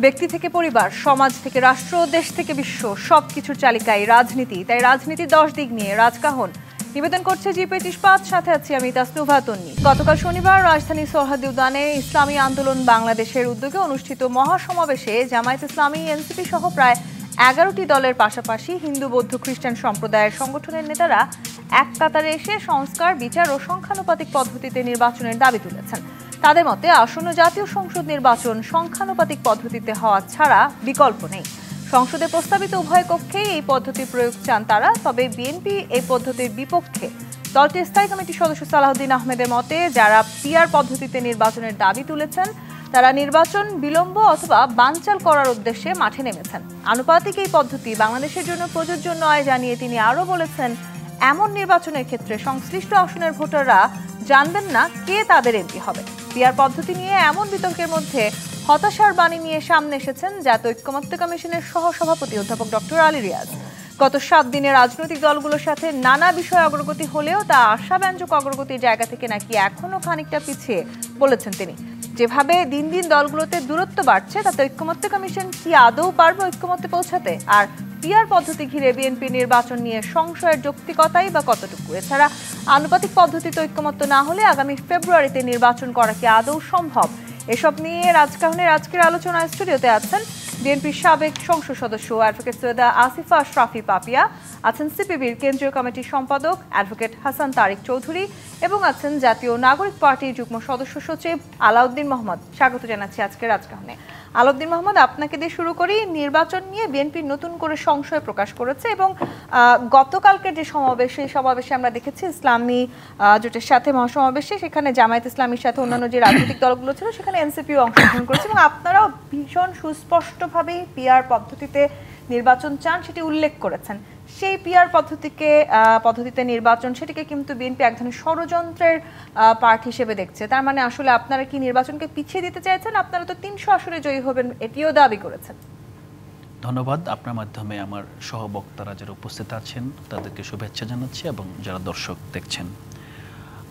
ব্যক্তি থেকে পরিবার, সমাজ থেকে রাষ্ট্র, দেশ থেকে বিশ্ব সবকিছুর চালিকায় রাজনীতি। তাই রাজনীতি 10 দিক নিয়ে রাজকাহন নিবেদন করছে জি25 ইস্পাত। সাথে আছি আমি তাসনুভা তন্নি। গতকাল শনিবার রাজধানী সোহরাওয়ার্দী উদ্যানে ইসলামী আন্দোলন বাংলাদেশের উদ্যোগে অনুষ্ঠিত মহাসমাবেশে জামায়াত ইসলামী, এনসিপি সহ প্রায় 11টি দলের পাশাপাশি হিন্দু, বৌদ্ধ, খ্রিস্টান সম্প্রদায়ের সংগঠনের নেতারা এক কাতারে এসে সংস্কার, বিচার ও সংখ্যানুপাতিক পদ্ধতিতে নির্বাচনের দাবি তুলেছেন। তাদের মতে আসন্ন জাতীয় সংসদ নির্বাচন সংখ্যানুপাতিক পদ্ধতিতে হওয়া ছাড়া বিকল্প নেই। সংসদে প্রস্তাবিত উভয় কক্ষেই এই পদ্ধতি প্রয়োগ চান তারা। তবে বিএনপি এই পদ্ধতির বিপক্ষে। দলটির স্থায়ী কমিটির সদস্য সালাউদ্দিন আহমেদের মতে, যারা পিআর পদ্ধতিতে নির্বাচনের দাবি তুলেছেন তারা নির্বাচন বিলম্ব অথবা বানচাল করার উদ্দেশ্যে মাঠে নেমেছেন। আনুপাতিক এই পদ্ধতি বাংলাদেশের জন্য প্রযোজ্য নয় জানিয়ে তিনি আরও বলেছেন, এমন নির্বাচনের ক্ষেত্রে সংশ্লিষ্ট আসনের ভোটাররা জানবেন না কে তাদের এমপি হবে। পিআর পদ্ধতি নিয়ে এমন বিতর্কের মধ্যে হতাশার বাণী নিয়ে সামনে এসেছেন জাতীয় ঐক্যমত্য কমিশনের সহসভাপতি অধ্যাপক ডক্টর আলী রিয়াজ। গত 7 দিনে রাজনৈতিক দলগুলোর সাথে নানা বিষয়ে অগ্রগতি হলেও তা আশাব্যঞ্জক অগ্রগতির জায়গা থেকে নাকি এখনো খানিকটা পিছিয়ে বলেছেন তিনি। যেভাবে দিন দিন দলগুলোতে দূরত্ব বাড়ছে তাতে ঐক্যমত্য কমিশন কি আদৌ পারবে ঐক্যমত্যে পৌঁছাতে? আর পিআর পদ্ধতি ঘিরে বিএনপি নির্বাচন নিয়ে সংশয়ের যৌক্তিকতাই বা কতটুকু? এছাড়া আনুপাতিক পদ্ধতিতে ঐক্যমত্য না হলে আগামী ফেব্রুয়ারিতে নির্বাচন করা কি আদৌ সম্ভব? এসব নিয়ে রাজকাহনের আজকের আলোচনায় স্টুডিওতে আছেন বিএনপির সাবেক সংসদ সদস্য অ্যাডভোকেট সৈয়দা আসিফা আশরাফি পাপিয়া, আছেন সিপিবির কেন্দ্রীয় কমিটির সম্পাদক অ্যাডভোকেট হাসান তারিক চৌধুরী এবং আছেন জাতীয় নাগরিক পার্টির যুগ্ম সদস্য সচিব আলাউদ্দিন মোহাম্মদ। স্বাগত জানাচ্ছি আজকের রাজকাহনে। আলাউদ্দিন মোহাম্মদ, আপনাকে দিয়ে শুরু করি। নির্বাচন নিয়ে বিএনপি নতুন করে সংশয় প্রকাশ করেছে এবং গতকালকের যে সমাবেশ, সেই সমাবেশে আমরা দেখেছি ইসলামী জোটের সাথে মহাসমাবেশে সেখানে জামায়াত ইসলামীর সাথে অন্যান্য যে রাজনৈতিক দলগুলো ছিল সেখানে এনসিপিও অংশগ্রহণ করেছে এবং আপনারাও ভীষণ সুস্পষ্টভাবেই পিআর পদ্ধতিতে নির্বাচন চান সেটি উল্লেখ করেছেন। সেই পিআর পদ্ধতিতে নির্বাচন, সেটিকে কিন্তু বিএনপি এক ধরনের ষড়যন্ত্রের পার্ট হিসেবে দেখছে। তার মানে আসলে আপনারা কি নির্বাচনকে পিছিয়ে দিতে চাইছেন? আপনারা তো 300 আসনে জয়ী হবেন এটিও দাবি করেছেন। ধন্যবাদ। আপনার মাধ্যমে আমার সহবক্তারা যারা উপস্থিত আছেন তাদেরকে শুভেচ্ছা জানাচ্ছি এবং যারা দর্শক দেখছেন।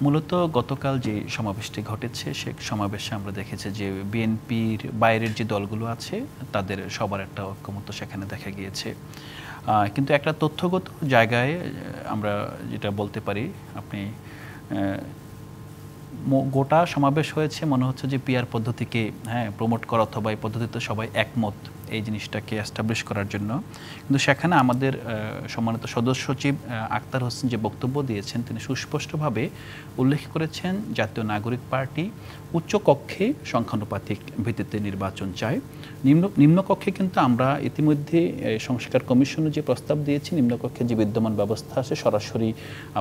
মূলত গতকাল যে সমাবেশটি ঘটেছে সে সমাবেশে আমরা দেখেছি যে বিএনপির বাইরের যে দলগুলো আছে তাদের সবার একটা ঐক্যমত্য সেখানে দেখা গিয়েছে। কিন্তু একটা তথ্যগত জায়গায় আমরা যেটা বলতে পারি, আপনি গোটা সমাবেশ হয়েছে মনে হচ্ছে যে পিআর পদ্ধতিকে প্রমোট করা অথবা এই পদ্ধতিতে সবাই একমত এই জিনিসটাকে এস্টাবলিশ করার জন্য। কিন্তু সেখানে আমাদের সম্মানিত সদস্য সচিব আক্তার হোসেন যে বক্তব্য দিয়েছেন তিনি সুস্পষ্টভাবে উল্লেখ করেছেন জাতীয় নাগরিক পার্টি উচ্চ কক্ষে সংখ্যানুপাতিক ভিত্তিতে নির্বাচন চায়। নিম্নকক্ষে কিন্তু আমরা ইতিমধ্যে সংস্কার কমিশনে যে প্রস্তাব দিয়েছি, নিম্নকক্ষে যে বিদ্যমান ব্যবস্থা আছে সরাসরি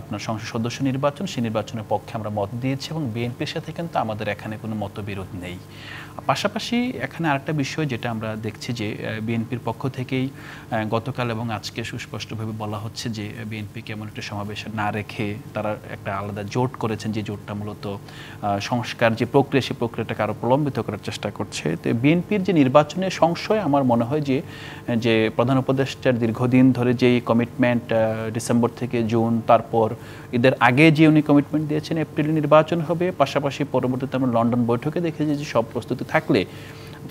আপনার সংসদ সদস্য নির্বাচন, সেই নির্বাচনের পক্ষে আমরা মত দিয়েছি এবং বিএনপির সাথে কিন্তু আমাদের এখানে কোনো মতবিরোধ নেই। পাশাপাশি এখানে আরেকটা বিষয় যেটা আমরা দেখছি যে বিএনপির পক্ষ থেকেই গতকাল এবং আজকে সুস্পষ্টভাবে বলা হচ্ছে যে বিএনপিকে এমন একটা সমাবেশে না রেখে তারা একটা আলাদা জোট করেছেন, যে জোটটা মূলত সংস্কার যে প্রক্রিয়া সেই প্রক্রিয়াটাকে আরও প্রলম্বিত করার চেষ্টা করছে। তো বিএনপির যে নির্বাচনের সংশয় আমার মনে হয় যে প্রধান উপদেষ্টার দীর্ঘদিন ধরে যেই কমিটমেন্ট ডিসেম্বর থেকে জুন, তারপর ঈদের আগে যে উনি কমিটমেন্ট দিয়েছেন এপ্রিলে নির্বাচন হবে, পাশাপাশি পরবর্তীতে আমরা লন্ডন বৈঠকে দেখেছি যে সব প্রস্তুতি থাকলে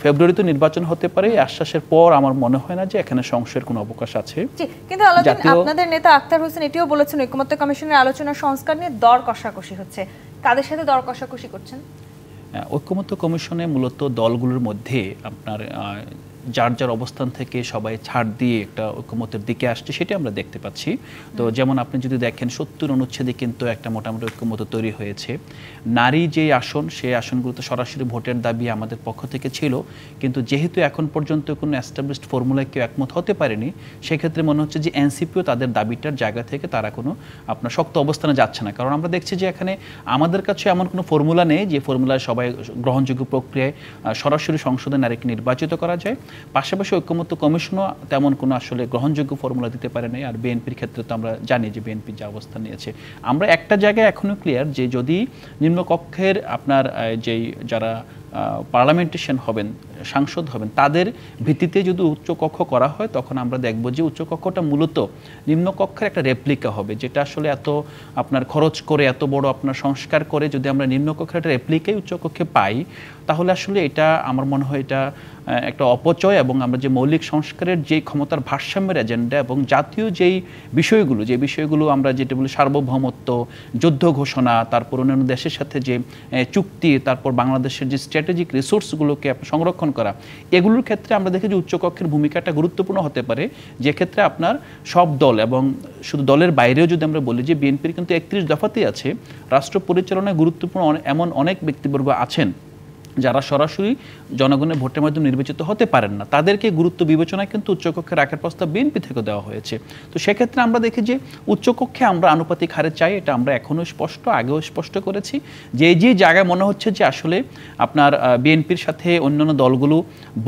ফেব্রুয়ারিতে নির্বাচন হতে পারে। আশ্বাসের পর আমার মনে হয় না যে এখানে সংশয়ের কোনো অবকাশ আছে। কিন্তু আপনাদের নেতা আক্তার হোসেন এটিও বলেছেন ঐক্যমত্য কমিশনের আলোচনা সংস্কার নিয়ে দর কষাকষি হচ্ছে। কাদের সাথে দর কষাকষি করছেন? ঐক্যমত্য কমিশনে মূলত দলগুলোর মধ্যে আপনার যার যার অবস্থান থেকে সবাই ছাড় দিয়ে একটা ঐক্যমত্যের দিকে আসছে সেটা আমরা দেখতে পাচ্ছি। তো যেমন আপনি যদি দেখেন 70 অনুচ্ছেদে কিন্তু একটা মোটামুটি ঐক্যমত্য তৈরি হয়েছে। নারী যে আসন, সেই আসনগুলোতে সরাসরি ভোটের দাবি আমাদের পক্ষ থেকে ছিল, কিন্তু যেহেতু এখন পর্যন্ত কোনো এস্টাবলিশড ফর্মুলায় কেউ একমত হতে পারেনি, সেক্ষেত্রে মনে হচ্ছে যে এনসিপিও তাদের দাবিটার জায়গা থেকে তারা কোনো আপনার শক্ত অবস্থানে যাচ্ছে না। কারণ আমরা দেখছি যে এখানে আমাদের কাছে এমন কোনো ফর্মুলা নেই যে ফর্মুলায় সবাই গ্রহণযোগ্য প্রক্রিয়ায় সরাসরি সংসদে নারীকে নির্বাচিত করা যায়। পাশাপাশি ঐক্যমত্য কমিশনও তেমন কোনো আসলে গ্রহণযোগ্য ফর্মুলা দিতে পারে নাই। আর বিএনপির ক্ষেত্রে তো আমরা জানি যে বিএনপি যে অবস্থান নিয়েছে। আমরা একটা জায়গায় এখনও ক্লিয়ার যে যদি নিম্নকক্ষের আপনার যেই যারা পার্লামেন্টেশন হবেন, সাংসদ হবেন, তাদের ভিত্তিতে যদি উচ্চকক্ষ করা হয় তখন আমরা দেখব যে উচ্চকক্ষটা মূলত নিম্নকক্ষের একটা রেপ্লিকা হবে, যেটা আসলে এত আপনার খরচ করে এত বড় আপনার সংস্কার করে যদি আমরা নিম্নকক্ষের একটা রেপ্লিকাই উচ্চকক্ষে পাই, তাহলে আসলে এটা আমার মনে হয় এটা একটা অপচয়, এবং আমরা যে মৌলিক সংস্কারের যে ক্ষমতার ভারসাম্যের এজেন্ডা এবং জাতীয় যেই বিষয়গুলো আমরা যেটা বলি সার্বভৌমত্ব, যুদ্ধ ঘোষণা, তারপর অন্যান্য দেশের সাথে যে চুক্তি, তারপর বাংলাদেশের যে স্ট্র্যাটেজিক রিসোর্সগুলোকে সংরক্ষণ করা, এগুলোর ক্ষেত্রে আমরা দেখি যে উচ্চকক্ষের ভূমিকাটা গুরুত্বপূর্ণ হতে পারে, যে ক্ষেত্রে আপনার সব দল এবং শুধু দলের বাইরেও যদি আমরা বলি যে বিএনপির কিন্তু 31 দফাতেই আছে রাষ্ট্র পরিচালনায় গুরুত্বপূর্ণ এমন অনেক ব্যক্তিবর্গ আছেন যারা সরাসরি জনগণের ভোটের মাধ্যমে নির্বাচিত হতে পারেন না, তাদেরকে গুরুত্ব বিবেচনায় কিন্তু উচ্চকক্ষে রাখার প্রস্তাব বিএনপি থেকে দেওয়া হয়েছে। তো সেক্ষেত্রে আমরা দেখি যে উচ্চকক্ষে আমরা আনুপাতিক হারে চাই, এটা আমরা এখনও স্পষ্ট, আগেও স্পষ্ট করেছি যে যে জায়গায় মনে হচ্ছে যে আসলে আপনার বিএনপির সাথে অন্যান্য দলগুলো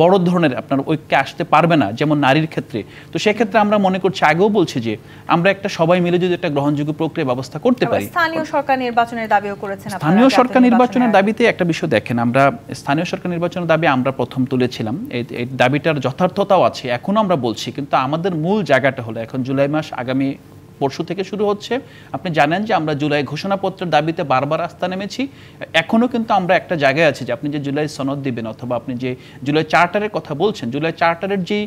বড় ধরনের আপনার ঐক্যে আসতে পারবে না, যেমন নারীর ক্ষেত্রে, তো সেক্ষেত্রে আমরা মনে করছি, আগেও বলছি যে আমরা একটা সবাই মিলে যদি একটা গ্রহণযোগ্য প্রক্রিয়া ব্যবস্থা করতে পারি। স্থানীয় সরকার নির্বাচনের দাবিও করেছেন আপনারা। স্থানীয় সরকার নির্বাচনের দাবিতে একটা বিষয় দেখেন, আমরা স্থানীয় সরকার নির্বাচনের দাবি আমরা প্রথম তুলেছিলাম, এই দাবিটার যথার্থতাও আছে, এখনো আমরা বলছি, কিন্তু আমাদের মূল জায়গাটা হলো এখন জুলাই মাস আগামী পরশু থেকে শুরু হচ্ছে। আপনি জানেন যে আমরা জুলাই ঘোষণাপত্রের দাবিতে বারবার রাস্তা নেমেছি, এখনও কিন্তু আমরা একটা জায়গায় আছি যে আপনি যে জুলাই সনদ দিবেন অথবা আপনি যে জুলাই চার্টারের কথা বলছেন, জুলাই চার্টারের যে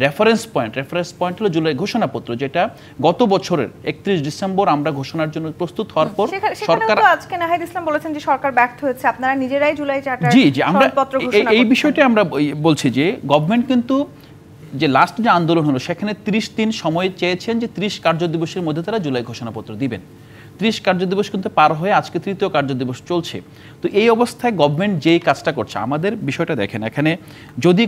রেফারেন্স পয়েন্ট হলো জুলাই ঘোষণাপত্র, যেটা গত বছরের 31 ডিসেম্বর আমরা ঘোষণার জন্য প্রস্তুত হওয়ার পর সরকার, আজকে নাহিদ ইসলাম বলেছেন যে সরকার ব্যর্থ হয়েছে, আপনারা নিজেরাই জুলাই চার্টার আমরা এই বিষয়টা আমরা বলছি যে গভর্নমেন্ট কিন্তু যে লাস্ট যে আন্দোলন হলো সেখানে 30 দিন সময় চেয়েছেন যে 30 কার্যদিবসের মধ্যে তারা জুলাই ঘোষণাপত্র দিবেন। 30 কার্যদিবস কিন্তু পার হয়ে আজকে 3য় কার্যদিবস চলছে। তো এই অবস্থায় গভর্নমেন্ট যেই কাজটা করছে, আমাদের বিষয়টা দেখেন, এখানে যদি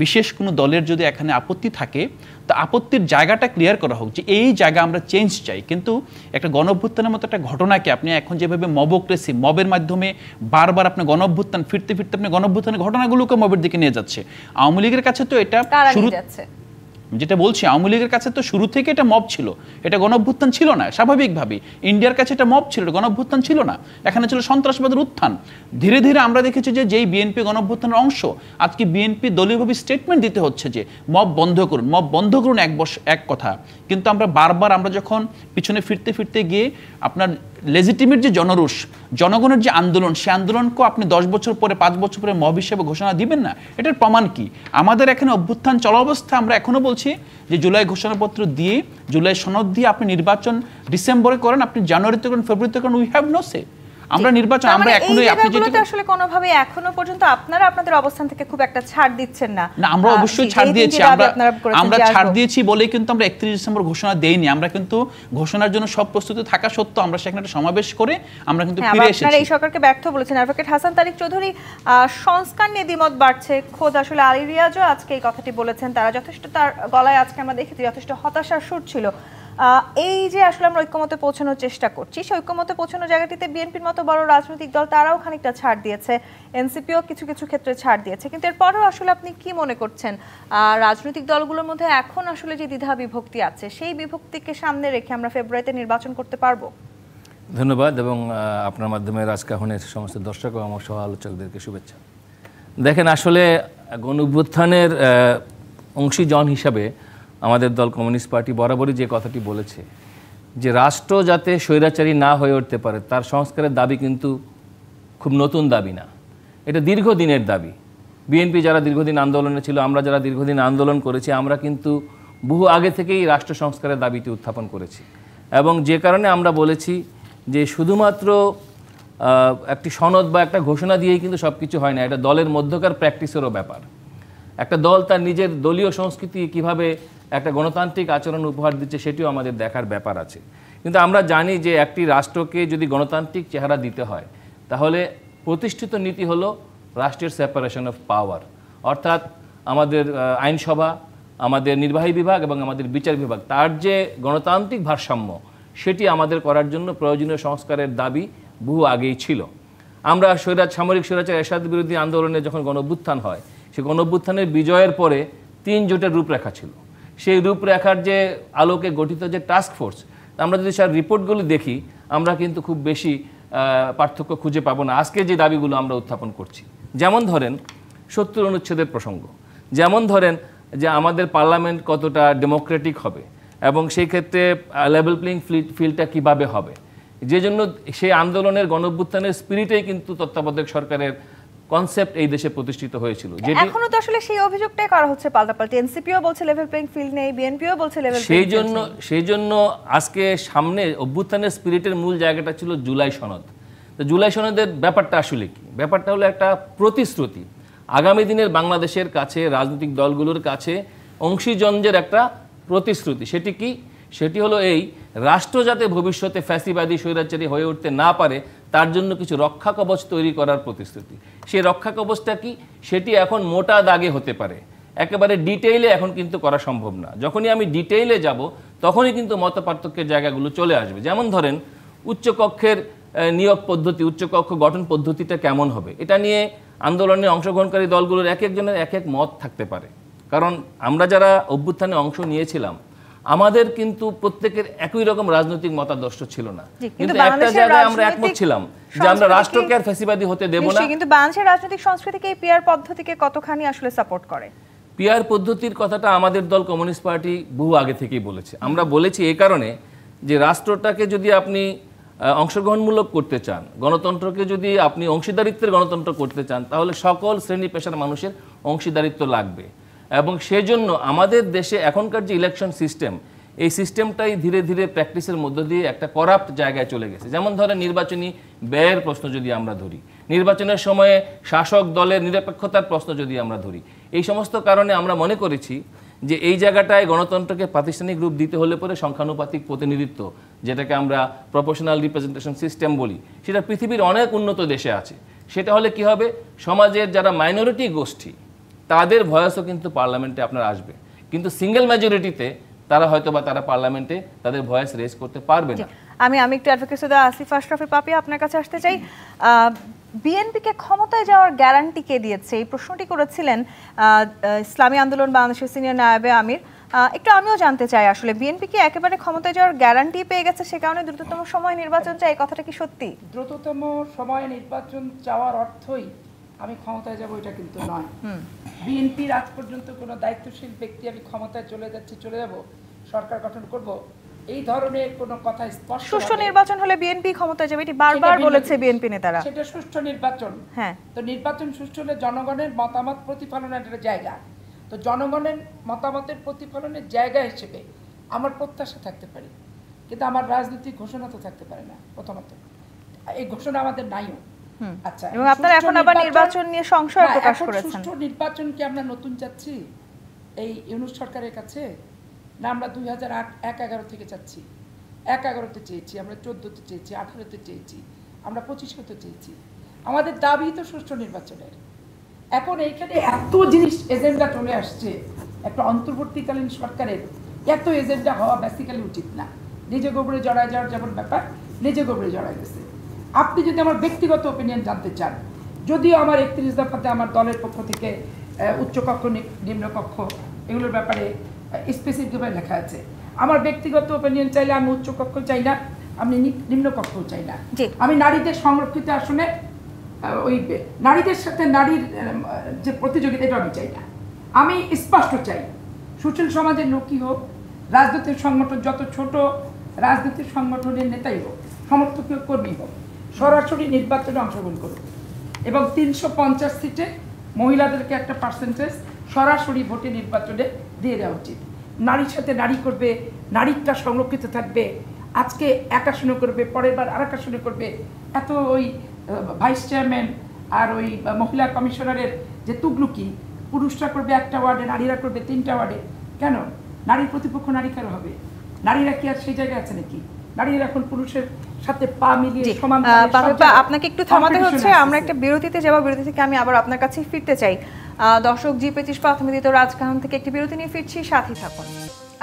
বিশেষ কোনো দলের যদি এখানে আপত্তি থাকে, তো আপত্তির জায়গাটা ক্লিয়ার করা হোক যে এই জায়গা আমরা চেঞ্জ চাই। কিন্তু একটা গণঅভ্যুত্থানের মতো একটা ঘটনাকে আপনি এখন যেভাবে মবক্রেসি, মবের মাধ্যমে বারবার আপনি গণঅভ্যুত্থান ফিরতে আপনি গণঅভ্যুত্থানের ঘটনাগুলোকে মবের দিকে নিয়ে যাচ্ছে। আওয়ামী লীগের কাছে তো এটা শুরু, যেটা বলছি, আওয়ামী লীগের কাছে তো শুরু থেকে এটা মব ছিল, এটা গণঅভ্যুত্থান ছিল না। স্বাভাবিকভাবে ইন্ডিয়ার কাছে এটা মব ছিল, এটা গণঅভ্যুত্থান ছিল না, এখানে ছিল সন্ত্রাসবাদের উত্থান। ধীরে ধীরে আমরা দেখেছি যে যেই বিএনপি গণঅভ্যুত্থানের অংশ, আজকে বিএনপি দলীয়ভাবে স্টেটমেন্ট দিতে হচ্ছে যে মব বন্ধ করুন, এক কথা। কিন্তু আমরা বারবার আমরা যখন পিছনে ফিরতে গিয়ে আপনার লেজিটিমেট যে জনরোষ, জনগণের যে আন্দোলন, সে আন্দোলনকে আপনি 10 বছর পরে 5 বছর পরে মব হিসেবে ঘোষণা দিবেন না, এটার প্রমাণ কি? আমাদের এখানে অভ্যুত্থান চলা অবস্থায় আমরা এখনো বলছি যে জুলাই ঘোষণাপত্র দিয়ে, জুলাই সনদ দিয়ে আপনি নির্বাচন ডিসেম্বরে করেন, আপনি জানুয়ারিতে করেন, ফেব্রুয়ারিতে করেন, উই হ্যাভ নো সে। আমরা নির্বাচন আমরা এখনো আপনি যেটা আসলে কোনোভাবে এখনো পর্যন্ত আপনারা আপনাদের অবস্থান থেকে খুব একটা ছাড় দিচ্ছেন না। না, আমরা অবশ্যই ছাড় দিয়েছি, আমরা ছাড় দিয়েছি বলেই কিন্তু আমরা 31 ডিসেম্বর ঘোষণা দেইনি। আমরা কিন্তু ঘোষণার জন্য সব প্রস্তুতি থাকা সত্ত্বেও আমরা সেখানে একটা সমাবেশ করে আমরা কিন্তু ফিরে এসেছি। আপনারা এই সরকারকে ব্যর্থ বলেছেন। অ্যাডভোকেট হাসান তারিক চৌধুরী, সংস্কার নিয়ে দ্বিমত বাড়ছে, খোদ আসলে আলী রিয়াজও আজকে এই কথাটি বলেছেন। তারা যথেষ্ট, তার গলায় আজকে আমরা দেখেছি যথেষ্ট হতাশার সুর ছিল। এই যে আসলে আমরা ঐক্যমতে পৌঁছানোর চেষ্টা করছি, সেই ঐক্যমতে পৌঁছানোর জায়গাটিতে বিএনপির মতো বড় রাজনৈতিক দল তারাও খানিকটা ছাড় দিয়েছে, এনসিপিও কিছু ক্ষেত্রে ছাড় দিয়েছে। কিন্তু এরপরেও আসলে আপনি কি মনে করছেন রাজনৈতিক দলগুলোর মধ্যে এখন আসলে যে দ্বিধা বিভক্তি আছে, সেই বিভক্তিকে সামনে রেখে আমরা ফেব্রুয়ারিতে নির্বাচন করতে পারবো? ধন্যবাদ, এবং আপনার মাধ্যমে রাজকাহনের সমস্ত দর্শক ও আমার সহ আলোচকদেরকে শুভেচ্ছা। দেখেন, আসলে গণঅভ্যুত্থানের অংশীজন হিসাবে আমাদের দল কমিউনিস্ট পার্টি বরাবরই যে কথাটি বলেছে যে রাষ্ট্র যাতে স্বৈরাচারী না হয়ে উঠতে পারে, তার সংস্কারের দাবি কিন্তু খুব নতুন দাবি না, এটা দীর্ঘদিনের দাবি। বিএনপি যারা দীর্ঘদিন আন্দোলনে ছিল, আমরা যারা দীর্ঘদিন আন্দোলন করেছি, আমরা কিন্তু বহু আগে থেকেই রাষ্ট্র সংস্কারের দাবিটি উত্থাপন করেছি। এবং যে কারণে আমরা বলেছি যে শুধুমাত্র একটি সনদ বা একটা ঘোষণা দিয়েই কিন্তু সব কিছু হয় না, এটা দলের মধ্যকার প্র্যাকটিসেরও ব্যাপার। একটা দল তার নিজের দলীয় সংস্কৃতি কিভাবে একটা গণতান্ত্রিক আচরণ উপহার দিচ্ছে, সেটিও আমাদের দেখার ব্যাপার আছে। কিন্তু আমরা জানি যে একটি রাষ্ট্রকে যদি গণতান্ত্রিক চেহারা দিতে হয়, তাহলে প্রতিষ্ঠিত নীতি হলো রাষ্ট্রের সেপারেশন অফ পাওয়ার, অর্থাৎ আমাদের আইনসভা, আমাদের নির্বাহী বিভাগ এবং আমাদের বিচার বিভাগ, তার যে গণতান্ত্রিক ভারসাম্য, সেটি আমাদের করার জন্য প্রয়োজনীয় সংস্কারের দাবি বহু আগেই ছিল। আমরা সামরিক স্বৈরাচার এরশাদ বিরোধী আন্দোলনে যখন গণঅভ্যুত্থান হয়, সেই গণঅভ্যুত্থানের বিজয়ের পরে 3 জোটের রূপরেখা ছিল। সেই রূপরেখার যে আলোকে গঠিত যে টাস্ক ফোর্স, আমরা যদি স্যার রিপোর্টগুলি দেখি, আমরা কিন্তু খুব বেশি পার্থক্য খুঁজে পাবো না আজকে যে দাবিগুলো আমরা উত্থাপন করছি। যেমন ধরেন 70 অনুচ্ছেদের প্রসঙ্গ, যেমন ধরেন যে আমাদের পার্লামেন্ট কতটা ডেমোক্রেটিক হবে এবং সেই ক্ষেত্রে লেভেল প্লেইং ফিল্ডটা কীভাবে হবে, যে জন্য সেই আন্দোলনের গণঅভ্যুত্থানের স্পিরিটেই কিন্তু তত্ত্বাবধায়ক সরকারের কনসেপ্ট এই দেশে প্রতিষ্ঠিত হয়েছিল। এখনো তো আসলে সেই অভিযোগটাই করা হচ্ছে পাল্টাপাল্টি, এনসিপিও বলছে লেভেল প্লেইং ফিল্ড নেই, বিএনপিও বলছে লেভেল প্লেইং ফিল্ড নেই। সেই জন্য আজকে সামনে অভ্যুত্থানের স্পিরিটের মূল জায়গাটা ছিল জুলাই সনদ। তো জুলাই সনদের ব্যাপারটা আসলে কি? ব্যাপারটা হলো একটা প্রতিশ্রুতি আগামী দিনের বাংলাদেশের কাছে, রাজনৈতিক দলগুলোর কাছে অংশীজনদের একটা প্রতিশ্রুতি। সেটি কি? সেটি হলো এই রাষ্ট্র যাতে ভবিষ্যতে ফ্যাসিবাদী স্বৈরাচারী হয়ে উঠতে না পারে তার জন্য কিছু রক্ষা কবচ তৈরি করার প্রতিশ্রুতি। সেই রক্ষা কবচটা কি? সেটি এখন মোটা দাগে হতে পারে, একেবারে ডিটেইলে এখন কিন্তু করা সম্ভব না। যখনই আমি ডিটেইলে যাব তখনই কিন্তু মতপার্থক্যের জায়গাগুলো চলে আসবে। যেমন ধরেন উচ্চকক্ষের নিয়োগ পদ্ধতি, উচ্চকক্ষ গঠন পদ্ধতিটা কেমন হবে, এটা নিয়ে আন্দোলনে অংশগ্রহণকারী দলগুলোর এক একজনের এক এক মত থাকতে পারে। কারণ আমরা যারা অভ্যুত্থানে অংশ নিয়েছিলাম আমাদের কিন্তু প্রত্যেকের একই রকম রাজনৈতিক মতাদর্শ ছিল না, কিন্তু একটা জায়গায় আমরা একমত ছিলাম যে আমরা রাষ্ট্রকে আর ফ্যাসিবাদী হতে দেব না। কিন্তু বাংলাদেশের রাজনৈতিক সংস্কৃতিকে এই পিআর পদ্ধতিকে কতখানি আসলে সাপোর্ট করে? পিআর পদ্ধতির কথাটা আমাদের দল কমিউনিস্ট পার্টি বহু আগে থেকেই বলেছে। আমরা বলেছি এই কারণে যে রাষ্ট্রটাকে যদি আপনি অংশগ্রহণমূলক করতে চান, গণতন্ত্রকে যদি আপনি অংশীদারিত্বের গণতন্ত্র করতে চান, তাহলে সকল শ্রেণী পেশার মানুষের অংশীদারিত্ব লাগবে। এবং সেজন্য আমাদের দেশে এখনকার যে ইলেকশন সিস্টেম, এই সিস্টেমটাই ধীরে ধীরে প্র্যাকটিসের মধ্য দিয়ে একটা করাপ্ট জায়গায় চলে গেছে। যেমন ধরেন নির্বাচনী ব্যয়ের প্রশ্ন যদি আমরা ধরি, নির্বাচনের সময়ে শাসক দলের নিরপেক্ষতার প্রশ্ন যদি আমরা ধরি, এই সমস্ত কারণে আমরা মনে করেছি যে এই জায়গাটায় গণতন্ত্রকে প্রাতিষ্ঠানিক রূপ দিতে হলে পরে সংখ্যানুপাতিক প্রতিনিধিত্ব, যেটাকে আমরা প্রপোর্শনাল রিপ্রেজেন্টেশন সিস্টেম বলি, সেটা পৃথিবীর অনেক উন্নত দেশে আছে। সেটা হলে কি হবে, সমাজের যারা মাইনরিটি গোষ্ঠী তাদের ভয়েসও কিন্তু পার্লামেন্টে আপনার আসবে, কিন্তু সিঙ্গেল মেজরিটিতে তারা হয়তো বা তারা পার্লামেন্টে তাদের ভয়েস রেজ করতে পারবে না। আমি একটু অ্যাডভোকেট সৈয়দ আসিফ আশরাফের পাপিয়া আপনার কাছে আসতে চাই। বিএনপিকে ক্ষমতায় যাওয়ার গ্যারান্টি কে দিয়েছে, এই প্রশ্নটি করেছিলেন ইসলামী আন্দোলন বাংলাদেশের সিনিয়র নায়েবে আমির। একটু আমিও জানতে চাই আসলে বিএনপি কি একেবারে ক্ষমতায় যাওয়ার গ্যারান্টি পেয়ে গেছে, সে কারণে দ্রুততম সময় নির্বাচন চাই, এই কথাটা কি সত্যি? দ্রুততম সময়ে নির্বাচন চাওয়ার অর্থই আমি ক্ষমতায় যাব এটা কিন্তু নয়। বিএনপির আজ পর্যন্ত কোনো দায়িত্বশীল ব্যক্তি আমি ক্ষমতায় চলে যাব, সরকার গঠন করব, এই ধরনের কোনো কথা স্পষ্ট। সুষ্ঠু নির্বাচন হলে বিএনপি ক্ষমতায় যাবে, এটি বারবার বলেছে বিএনপি নেতারা। সেটা সুষ্ঠু নির্বাচন, হ্যাঁ, তো নির্বাচন সুষ্ঠু হলে জনগণের মতামত প্রতিফলনের একটা জায়গা, তো জনগণের মতামতের প্রতিফলনের জায়গা হিসেবে আমার প্রত্যাশা থাকতে পারে, কিন্তু আমার রাজনৈতিক ঘোষণা তো থাকতে পারে না। প্রথমত এই ঘোষণা আমাদের নাইও। আচ্ছা, এবং আপনারা এখন আবার নির্বাচন নিয়ে সংশয় প্রকাশ করেছেন। সুষ্ঠু নির্বাচন কি আমরা নতুন চাচ্ছি এই ইউনূস সরকারের কাছে, না আমরা 2011 থেকে চাচ্ছি? 11তে চেয়েছি, আমরা 14তে চেয়েছি, 18তে চেয়েছি, আমরা 25তে চেয়েছি। আমাদের দাবি তো সুষ্ঠু নির্বাচনের। এখন এইখানে এত জিনিস এজেন্ডা চলে আসছে, একটা অন্তর্বর্তীকালীন সরকারের এত এজেন্ডা হওয়া বেসিক্যালি উচিত না। নিজে গোবরে জড়ায় যাওয়ার যেমন ব্যাপার, নিজে গোবরে জড়ায় গেছে। আপনি যদি আমার ব্যক্তিগত ওপিনিয়ন জানতে চান, যদিও আমার 31 দফাতে আমার দলের পক্ষ থেকে উচ্চকক্ষ নিম্নকক্ষ এগুলোর ব্যাপারে স্পেসিফিকভাবে লেখা আছে, আমার ব্যক্তিগত ওপিনিয়ন চাইলে আমি উচ্চকক্ষ চাই না, আমি নিম্নকক্ষও চাই না। আমি নারীদের সংরক্ষিত আসনে ওই নারীদের সাথে নারীর যে প্রতিযোগিতা এটা আমি চাই না। আমি স্পষ্ট চাই সুশীল সমাজের লোকই হোক, রাজনৈতিক সংগঠন যত ছোট রাজনৈতিক সংগঠনের নেতাই হোক, সমর্থক কর্মী হোক, সরাসরি নির্বাচনে অংশগ্রহণ করুক এবং 350 সিটে মহিলাদেরকে একটা পার্সেন্টেজ সরাসরি ভোটে নির্বাচনে দিয়ে দেওয়া উচিত। নারীর সাথে নারী করবে, নারীটা সংরক্ষিত থাকবে, আজকে এক আসনে করবে, পরের বার আর এক আসনে করবে। এত ওই ভাইস চেয়ারম্যান আর ওই মহিলা কমিশনারের যে তুগলুকি, পুরুষরা করবে একটা ওয়ার্ডে, নারীরা করবে 3টা ওয়ার্ডে, কেন? নারীর প্রতিপক্ষ নারী কেন হবে? নারীরা কি আর সেই জায়গায় আছে নাকি? নারীরা এখন পুরুষের সাথে পা মিলিয়ে সমান। আপনাকে একটু থামাতে হচ্ছে, আমরা একটা বিরতিতে যাব, বিরতি থেকে আমি আবার আপনার কাছে ফিরতে চাই। দর্শক, জি25 প্রাথমিক রাজকাহন থেকে একটি বিরতি নিয়ে ফিরছি, সাথে থাকুন।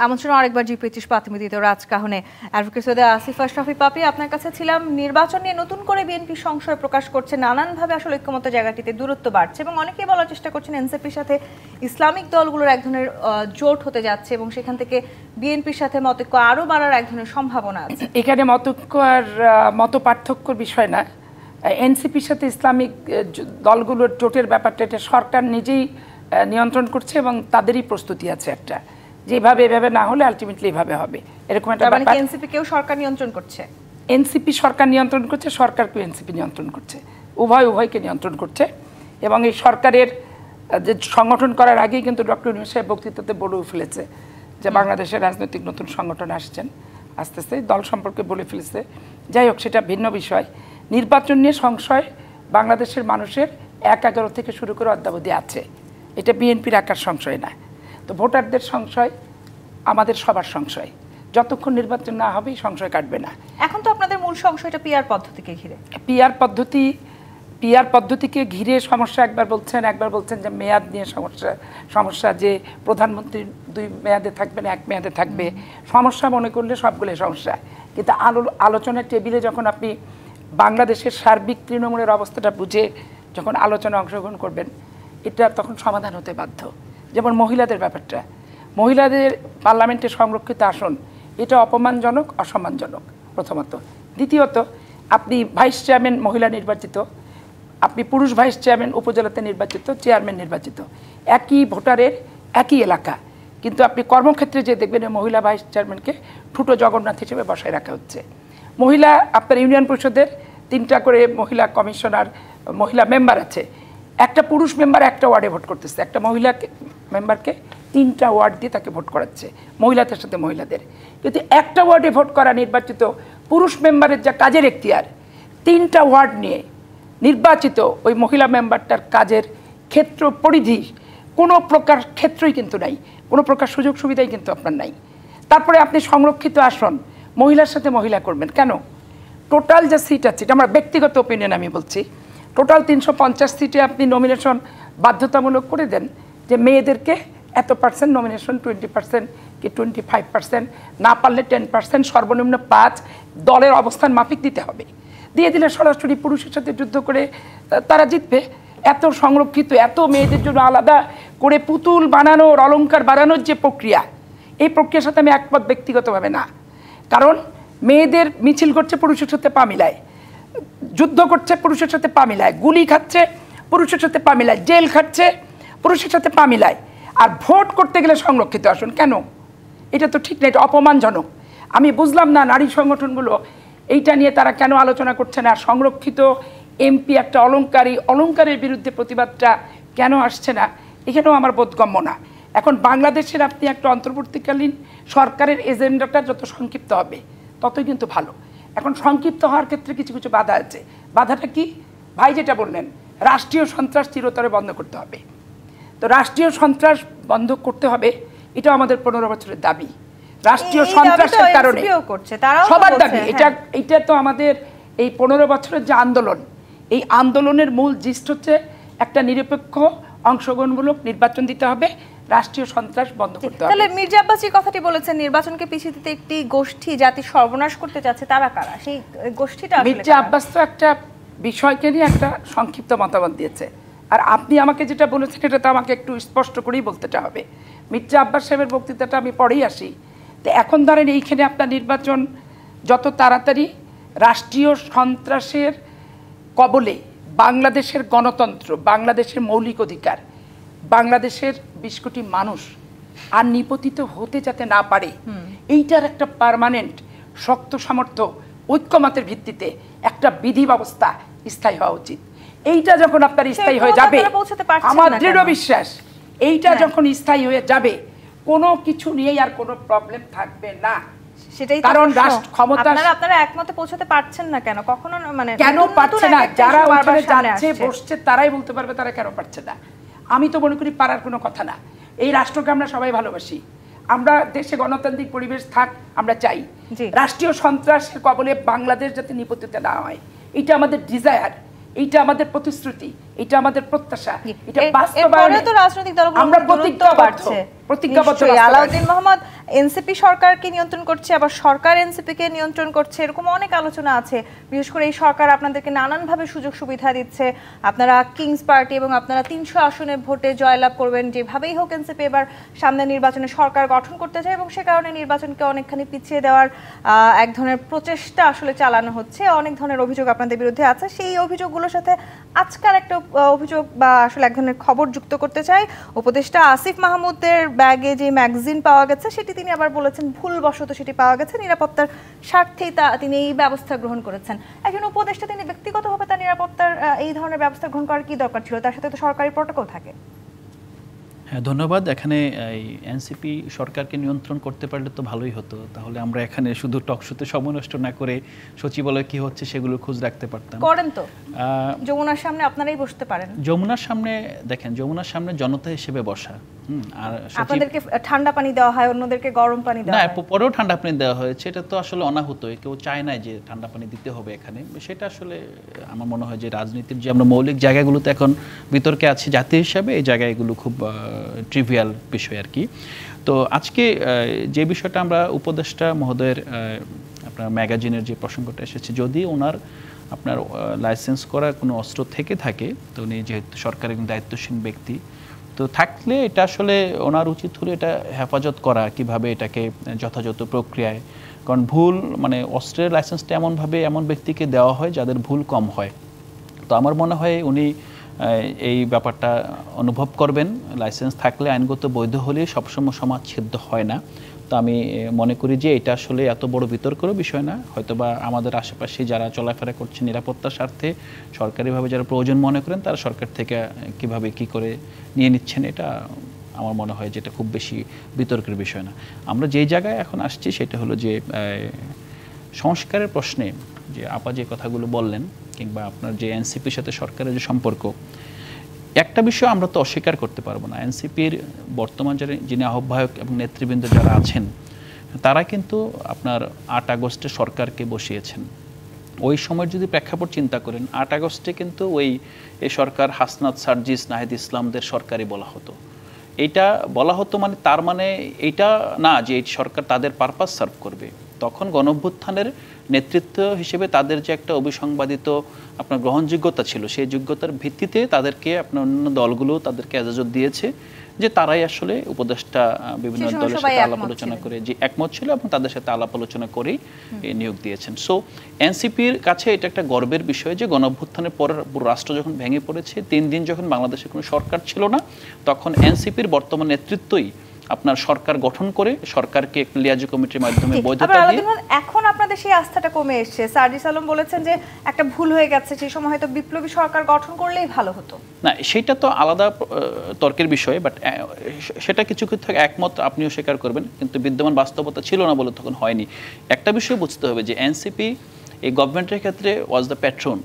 আমন্ত্রণ আরেকবার জি25 প্রাতিনিধিত রাজকাহনে অ্যাডভোকেট সৈয়দ আসিফা শফি পাপি, আপনার কাছে ছিলাম। নির্বাচন নিয়ে নতুন করে বিএনপি সংশয় প্রকাশ করছে, নানানভাবে আসলে ঐক্যমত জায়গাটিতে দূরত্ব বাড়ছে এবং অনেকেই বলার চেষ্টা করছেন এনসিপির সাথে ইসলামিক দলগুলোর এক ধরনের জোট হতে যাচ্ছে এবং সেখান থেকে বিএনপির সাথে মতৈক্য আরও বাড়ার এক ধরনের সম্ভাবনা আছে। এখানে মতৈক্য আর মত পার্থক্যর বিষয় না। এনসিপির সাথে ইসলামিক দলগুলোর জোটের ব্যাপারটা এটা সরকার নিজেই নিয়ন্ত্রণ করছে এবং তাদেরই প্রস্তুতি আছে একটা, যেভাবে এভাবে না হলে আলটিমেটলি এভাবে হবে, এরকম একটা ব্যাপার। এনসিপি কেউ সরকার নিয়ন্ত্রণ করছে, এনসিপি সরকার নিয়ন্ত্রণ করছে, সরকারকেও এনসিপি নিয়ন্ত্রণ করছে, উভয়কে নিয়ন্ত্রণ করছে। এবং এই সরকারের যে সংগঠন করার আগেই কিন্তু ডক্টর ইউনূস সাহেব বক্তৃতাতে বলেও ফেলেছে যে বাংলাদেশের রাজনৈতিক নতুন সংগঠন আসছেন, আস্তে আস্তে দল সম্পর্কে বলে ফেলেছে। যাই হোক, সেটা ভিন্ন বিষয়। নির্বাচন নিয়ে সংশয় বাংলাদেশের মানুষের ১-১১ থেকে শুরু করে অদ্যাবধি আছে, এটা বিএনপির একার সংশয় না। তো ভোটারদের সংশয় আমাদের সবার সংশয়, যতক্ষণ নির্বাচন না হবে সংশয় কাটবে না। এখন তো আপনাদের মূল সংশয়টা পিআর পদ্ধতিকে ঘিরে। পিআর পদ্ধতিকে ঘিরে সমস্যা একবার বলছেন যে মেয়াদ নিয়ে সমস্যা যে প্রধানমন্ত্রী 2 মেয়াদে থাকবেন, 1 মেয়াদে থাকবে, সমস্যা মনে করলে সবগুলো সমস্যা। কিন্তু আলোচনার টেবিলে যখন আপনি বাংলাদেশের সার্বিক তৃণমূলের অবস্থাটা বুঝে যখন আলোচনায় অংশগ্রহণ করবেন, এটা তখন সমাধান হতে বাধ্য। যেমন মহিলাদের ব্যাপারটা, মহিলাদের পার্লামেন্টে সংরক্ষিত আসন, এটা অপমানজনক, অসম্মানজনক প্রথমত। দ্বিতীয়ত, আপনি ভাইস চেয়ারম্যান মহিলা নির্বাচিত, আপনি পুরুষ ভাইস চেয়ারম্যান উপজেলাতে নির্বাচিত, চেয়ারম্যান নির্বাচিত, একই ভোটারের একই এলাকা, কিন্তু আপনি কর্মক্ষেত্রে যে দেখবেন মহিলা ভাইস চেয়ারম্যানকে ঠুটো জগন্নাথ হিসেবে বসায় রাখা হচ্ছে। মহিলা আপনার ইউনিয়ন পরিষদের 3টা করে মহিলা কমিশনার, মহিলা মেম্বার আছে, একটা পুরুষ মেম্বার একটা ওয়ার্ডে ভোট করতেছে, একটা মহিলা মেম্বারকে 3টা ওয়ার্ড দিয়ে তাকে ভোট করাচ্ছে, মহিলাদের সাথে মহিলাদের। কিন্তু একটা ওয়ার্ডে ভোট করা নির্বাচিত পুরুষ মেম্বারের যা কাজের এখতিয়ার, 3টা ওয়ার্ড নিয়ে নির্বাচিত ওই মহিলা মেম্বারটার কাজের ক্ষেত্র পরিধি কোনো প্রকার ক্ষেত্রই কিন্তু নাই, কোনো প্রকার সুযোগ সুবিধাই কিন্তু আপনার নাই। তারপরে আপনি সংরক্ষিত আসন মহিলার সাথে মহিলা করবেন কেন? টোটাল যে সিট আছে, এটা আমার ব্যক্তিগত ওপিনিয়ন আমি বলছি, টোটাল 350 সিটে আপনি নমিনেশন বাধ্যতামূলক করে দেন যে মেয়েদেরকে এত % নমিনেশন, 20% কি 25%, না পারলে 10%, সর্বনিম্ন 5, দলের অবস্থান মাফিক দিতে হবে। দিয়ে দিলে সরাসরি পুরুষের সাথে যুদ্ধ করে তারা জিতবে। এত সংরক্ষিত, এত মেয়েদের জন্য আলাদা করে পুতুল বানানোর, অলংকার বানানোর যে প্রক্রিয়া, এই প্রক্রিয়ার সাথে আমি একমত ব্যক্তিগতভাবে না। কারণ মেয়েদের মিছিল করছে পুরুষের সাথে পা মিলায়, যুদ্ধ করছে পুরুষের সাথে পা মিলায়, গুলি খাচ্ছে পুরুষের সাথে পা মিলায়, জেল খাচ্ছে পুরুষের সাথে পা মিলায়, আর ভোট করতে গেলে সংরক্ষিত আসন কেন? এটা তো ঠিক না, এটা অপমানজনক। আমি বুঝলাম না নারী সংগঠনগুলো এইটা নিয়ে তারা কেন আলোচনা করছে না। সংরক্ষিত এমপি একটা অলংকারের বিরুদ্ধে প্রতিবাদটা কেন আসছে না, এখানেও আমার বোধগম্য না। এখন বাংলাদেশের আপনি একটা অন্তর্বর্তীকালীন সরকারের এজেন্ডাটা যত সংক্ষিপ্ত হবে ততই কিন্তু ভালো। এখন সংক্ষিপ্ত হওয়ার ক্ষেত্রে কিছু কিছু বাধা আছে। বাধাটা কি? ভাই যেটা বললেন, রাষ্ট্রীয় সন্ত্রাস চিরতরে বন্ধ করতে হবে। তো রাষ্ট্রীয় সন্ত্রাস বন্ধ করতে হবে, এটা আমাদের 15 বছরের দাবি। রাষ্ট্রীয় সন্ত্রাসের কারণে সবার দাবি, এটা তো আমাদের এই 15 বছরের যে আন্দোলন, এই আন্দোলনের মূল জিষ্ট হচ্ছে একটা নিরপেক্ষ অংশগ্রহণমূলক নির্বাচন দিতে হবে, রাষ্ট্রীয় সন্ত্রাস বন্ধ করতে হবে। তাহলে মির্জা আব্বাস যে কথাটি বলেছেন নির্বাচনকে পিছিয়ে দিতে একটি গোষ্ঠী জাতি সর্বনাশ করতে যাচ্ছে, তারা কারা? সেই গোষ্ঠীটা মির্জা আব্বাস তো একটা বিষয়কে নিয়ে একটা সংক্ষিপ্ত মতামত দিয়েছে, আর আপনি আমাকে যেটা বলেছেন এটা তো আমাকে একটু স্পষ্ট করেই বলতেটা হবে। মির্জা আব্বাস সাহেবের বক্তৃতাটা আমি পড়েই আসি। তো এখন ধরেন এইখানে আপনার নির্বাচন যত তাড়াতাড়ি রাষ্ট্রীয় সন্ত্রাসের কবলে বাংলাদেশের গণতন্ত্র, বাংলাদেশের মৌলিক অধিকার, বাংলাদেশের 20 কোটি মানুষ আর নিপতিত হতে যাতে না পারে, এইটার একটা পার্মানেন্ট শক্ত সামর্থ্য ঐক্যমতের ভিত্তিতে একটা বিধি ব্যবস্থা স্থায়ী হওয়া উচিত। এইটা যখন আপনার স্থায়ী হয়ে যাবে, আমার দৃঢ় বিশ্বাস এইটা যখন স্থায়ী হয়ে যাবে, কোনো কিছু নিয়েই আর কোনো প্রবলেম থাকবে না। সেটাই কারণ রাষ্ট্র ক্ষমতা, আপনারা একমতে পৌঁছাতে পারছেন না কেন? কখনো মানে কেন পারছে না? যারা ওখানে যাচ্ছে বসছে তারাই বলতে পারবে তারা কেন পারছে না। আমি তো মনে করি পারার কোনো কথা না। এই রাষ্ট্রকে আমরা সবাই ভালোবাসি, আমরা দেশে গণতান্ত্রিক পরিবেশ থাক আমরা চাই। রাষ্ট্রীয় সন্ত্রাসের কবলে বাংলাদেশ যাতে নিপতিত না হয়, এটা আমাদের ডিজায়ার, এইটা আমাদের প্রতিশ্রুতি, এটা আমাদের প্রত্যাশা, এটা বাস্তবায়নে তো রাজনৈতিক দলগুলো আমরা প্রতিজ্ঞাবদ্ধ। আলাউদ্দিন মোহাম্মদ এনসিপি সরকারকে নিয়ন্ত্রণ করছে, আবার সরকার এনসিপিকে নিয়ন্ত্রণ করছে, এরকম অনেক আলোচনা আছে। বিশেষ করে এই সরকার আপনাদেরকে নানানভাবে সুযোগ সুবিধা দিচ্ছে, আপনারা কিংস পার্টি এবং আপনারা 300 আসনে ভোটে জয়লাভ করবেন, যেভাবেই হোক এনসিপি এবার সামনে নির্বাচনে সরকার গঠন করতে চায় এবং সে কারণে নির্বাচনকে অনেকখানি পিছিয়ে দেওয়ার এক ধরনের প্রচেষ্টা আসলে চালানো হচ্ছে। অনেক ধরনের অভিযোগ আপনাদের বিরুদ্ধে আছে। সেই অভিযোগগুলোর সাথে আজকাল একটা অভিযোগ বা আসলে এক ধরনের খবর যুক্ত করতে চাই। উপদেষ্টা আসিফ মাহমুদের ব্যাগে যে ম্যাগাজিন পাওয়া গেছে সেটি তিনি আবার বলেছেন ভুলবশত সেটি পাওয়া গেছে, নিরাপত্তার স্বার্থেই তিনি এই ব্যবস্থা গ্রহণ করেছেন। একজন উপদেষ্টা তিনি ব্যক্তিগতভাবে তার নিরাপত্তার এই ধরনের ব্যবস্থা গ্রহণ করার কি দরকার ছিল? তার সাথে তো সরকারি প্রটোকল থাকে। হ্যাঁ, ধন্যবাদ। এখানে এই এনসিপি সরকারকে নিয়ন্ত্রণ করতে পারলে তো ভালোই হতো, তাহলে আমরা এখানে শুধু টকশোতে সময় নষ্ট না করে সচিবালয় কি হচ্ছে সেগুলো খোঁজ রাখতে পারতাম। করেন তো, যমুনার সামনে আপনারাই বসতে পারেন। যমুনার সামনে দেখেন, যমুনার সামনে জনতা হিসেবে বসা, আর আপনাদেরকে ঠান্ডা পানি দেওয়া হয়, অন্যদেরকে গরম পানি দেওয়া হয়। না, পরেও ঠান্ডা পানি দেওয়া হয়েছে, এটা তো আসলে অনাহুত, কেউ চায় না যে ঠান্ডা পানি দিতে হবে এখানে। সেটা আসলে আমার মনে হয় যে রাজনীতির যে আমরা মৌলিক জায়গাগুলোতে এখন বিতর্কে আছি জাতীয় হিসাবে, এই জায়গাগুলো খুব ট্রিভিয়াল বিষয় আর কি। তো আজকে যে বিষয়টা আমরা উপদেষ্টা মহোদয়ের আপনার ম্যাগাজিনের যে প্রসঙ্গটা এসেছে, যদি ওনার আপনার লাইসেন্স করা কোনো অস্ত্র থেকে থাকে, তো উনি যেহেতু সরকারের দায়িত্বশীল ব্যক্তি, তো থাকলে এটা আসলে ওনার উচিত হলো এটা হেফাজত করা, কিভাবে এটাকে যথাযথ প্রক্রিয়ায়। কারণ ভুল মানে অস্ত্রের লাইসেন্সটা এমনভাবে এমন ব্যক্তিকে দেওয়া হয় যাদের ভুল কম হয়। তো আমার মনে হয় উনি এই ব্যাপারটা অনুভব করবেন। লাইসেন্স থাকলে আইনগত বৈধ হলে সবসময় সমাজ ছেদ্য হয় না। তো আমি মনে করি যে এটা আসলে এত বড় বিতর্কেরও বিষয় না। হয়তোবা আমাদের আশেপাশে যারা চলাফেরা করছে নিরাপত্তার স্বার্থে সরকারিভাবে যারা প্রয়োজন মনে করেন, তারা সরকার থেকে কিভাবে কি করে নিয়ে নিচ্ছেন, এটা আমার মনে হয় যেটা খুব বেশি বিতর্কের বিষয় না। আমরা যেই জায়গায় এখন আসছি সেটা হলো যে সংস্কারের প্রশ্নে যে আপা যে কথাগুলো বললেন, কিংবা আপনার যে এনসিপির সাথে সরকারের যে সম্পর্ক, একটা বিষয় আমরা তো অস্বীকার করতে পারবো না, এনসিপির বর্তমান যিনি আহ্বায়ক এবং নেতৃবৃন্দ যারা আছেন, তারা কিন্তু আপনার 8 আগস্টে সরকারকে বসিয়েছেন। ওই সময়ের যদি প্রেক্ষাপট চিন্তা করেন, 8 আগস্টে কিন্তু এই সরকার হাসনাত, সার্জিস, নাহিদ ইসলামদের সরকারই বলা হতো। এইটা বলা হতো মানে তার মানে এইটা না যে এই সরকার তাদের পারপাস সার্ভ করবে। তখন গণঅভ্যুত্থানের নেতৃত্ব হিসেবে তাদের যে একটা অবিসংবাদিত আপনার গ্রহণযোগ্যতা ছিল, সেই যোগ্যতার ভিত্তিতে তাদেরকে আপনার অন্য দলগুলো তাদেরকে এজাজত দিয়েছে যে তারাই আসলে উপদেষ্টা বিভিন্ন দলের সাথে আলাপ আলোচনা করে যে একমত ছিল এবং তাদের সাথে আলাপ আলোচনা করেই নিয়োগ দিয়েছেন। সো এনসিপির কাছে এটা একটা গর্বের বিষয় যে গণঅভ্যুত্থানের পর রাষ্ট্র যখন ভেঙে পড়েছে, 3 দিন যখন বাংলাদেশে কোনো সরকার ছিল না, তখন এনসিপির বর্তমান নেতৃত্বই আপনার সরকার গঠন করে সরকারকে একটা লিয়াজু কমিটির মাধ্যমে বৈধতা দিয়ে। এখন আপনাদের সেই আস্থাটা কমে এসেছে। সার্জিস আলম বলেছেন যে একটা ভুল হয়ে গেছে, সেই সময় হয়তো বিপ্লবী সরকার গঠন করলেই ভালো হতো। না, সেটা তো আলাদা তর্কের বিষয়, বাট সেটা কিছু কিছু একমত আপনিও স্বীকার করবেন, কিন্তু বিদ্যমান বাস্তবতা ছিল না বলে তখন হয়নি। একটা বিষয় বুঝতে হবে যে এনসিপি এই গভর্নমেন্টের ক্ষেত্রে was the patron,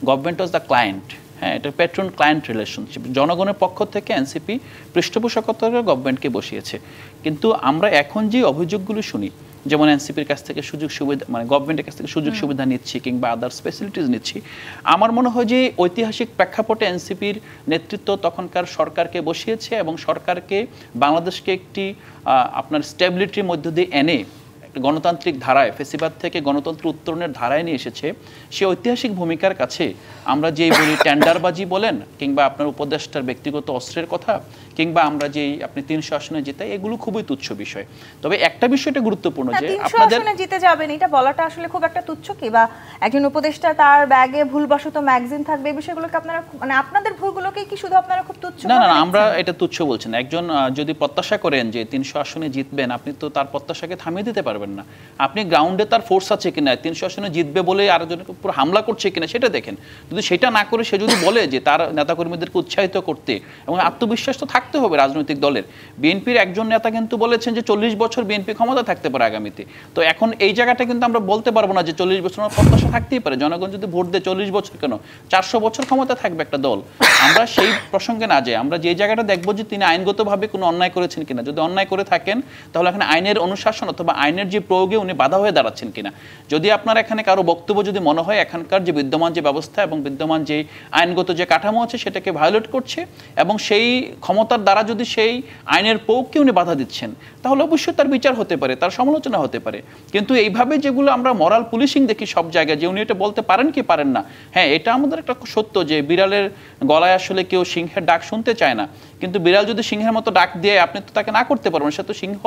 government was the client. হ্যাঁ, এটা প্যাট্রন ক্লায়েন্ট রিলেশনশিপ। জনগণের পক্ষ থেকে এনসিপি পৃষ্ঠপোষকতার গভর্নমেন্টকে বসিয়েছে। কিন্তু আমরা এখন যে অভিযোগগুলো শুনি, যেমন এনসিপির কাছ থেকে সুযোগ সুবিধা মানে গভর্নমেন্টের কাছ থেকে সুযোগ সুবিধা নিচ্ছি কিংবা আদার্স ফ্যাসিলিটিস নিচ্ছি, আমার মনে হয় যে ঐতিহাসিক প্রেক্ষাপটে এনসিপির নেতৃত্ব তখনকার সরকারকে বসিয়েছে এবং সরকারকে বাংলাদেশকে একটি আপনার স্টেবিলিটির মধ্য দিয়ে এনে গণতান্ত্রিক ধারায়, ফেসিবাদ থেকে গণতন্ত্র উত্তরণের ধারায় নিয়ে এসেছে। সে ঐতিহাসিক ভূমিকার কাছে আমরা যেই বলি টেন্ডারবাজি বলেন, কিংবা আপনার উপদেষ্টার ব্যক্তিগত অস্ত্রের কথা, কিংবা আমরা যেই আপনি 300 আসনে জেতাই, এগুলো খুবই তুচ্ছ বিষয়। তবে একটা বিষয়টা গুরুত্বপূর্ণ যে আপনাদের আসনে জিতে যাবেন এটা বলাটা আসলে খুব একটা তুচ্ছ কি, বা একজন উপদেষ্টা তার ব্যাগে ভুলবশত ম্যাগাজিন থাকবে, এই বিষয়গুলোকে আপনারা মানে আপনাদের ভুলগুলোকে কি শুধু আপনারা খুব তুচ্ছ? না না, আমরা এটা তুচ্ছ বলছি না। একজন যদি প্রত্যাশা করেন যে 300 আসনে জিতবেন, আপনি তো তার প্রত্যাশাকে থামিয়ে দিতে পারবেন না। আপনি গ্রাউন্ডে তার ফোর্স আছে কিনা, 300 আসনে জিতবে বলে আরেকজনকে পুরো হামলা করছে কিনা সেটা দেখেন। যদি সেটা না করে সে যদি বলে যে তার নেতাকর্মীদেরকে উৎসাহিত করতে, এবং আত্মবিশ্বাস তো থাকতে হবে রাজনৈতিক দলের। বিএনপির একজন নেতা কিন্তু বলেছেন যে 40 বছর বিএনপি ক্ষমতা থাকতে পারে আগামীতে। তো এখন এই জায়গাটা কিন্তু আমরা বলতে পারবো না যে 40 বছর প্রত্যাশা থাকতেই পারে। জনগণ যদি ভোট দেয় 40 বছর কেন, 400 বছর ক্ষমতা থাকবে একটা দল। আমরা সেই প্রসঙ্গে না যাই, আমরা যে জায়গাটা দেখবো যে তিনি আইনগতভাবে কোনো অন্যায় করেছেন কিনা। যদি অন্যায় করে থাকেন তাহলে এখানে আইনের অনুশাসন অথবা আইনের যে প্রয়োগে উনি বাধা হয়ে দাঁড়াচ্ছেন কিনা। যদি আপনার এখানে কারো বক্তব্য যদি মনে হয় এখানকার যে বিদ্যমান যে ব্যবস্থা এবং বিদ্যমান যে আইনগত যে কাঠামো আছে সেটাকে ভায়োলেট করছে এবং সেই ক্ষমতার ক্ষমতার দ্বারা যদি সেই আইনের পৌঁকে উনি বাধা দিচ্ছেন, তাহলে অবশ্যই তার বিচার হতে পারে, তার সমালোচনা হতে পারে। কিন্তু এইভাবে যেগুলো আমরা মরাল পুলিশিং দেখি সব জায়গায়, যে উনি এটা বলতে পারেন কি পারেন না, হ্যাঁ এটা আমাদের একটা সত্য যে বিড়ালের গলায় আসলে কেউ সিংহের ডাক শুনতে চায় না, কিন্তু বিড়াল যদি সিংহের মতো ডাক দিয়ে আপনি তো তাকে না করতে পারবেন, সে তো সিংহ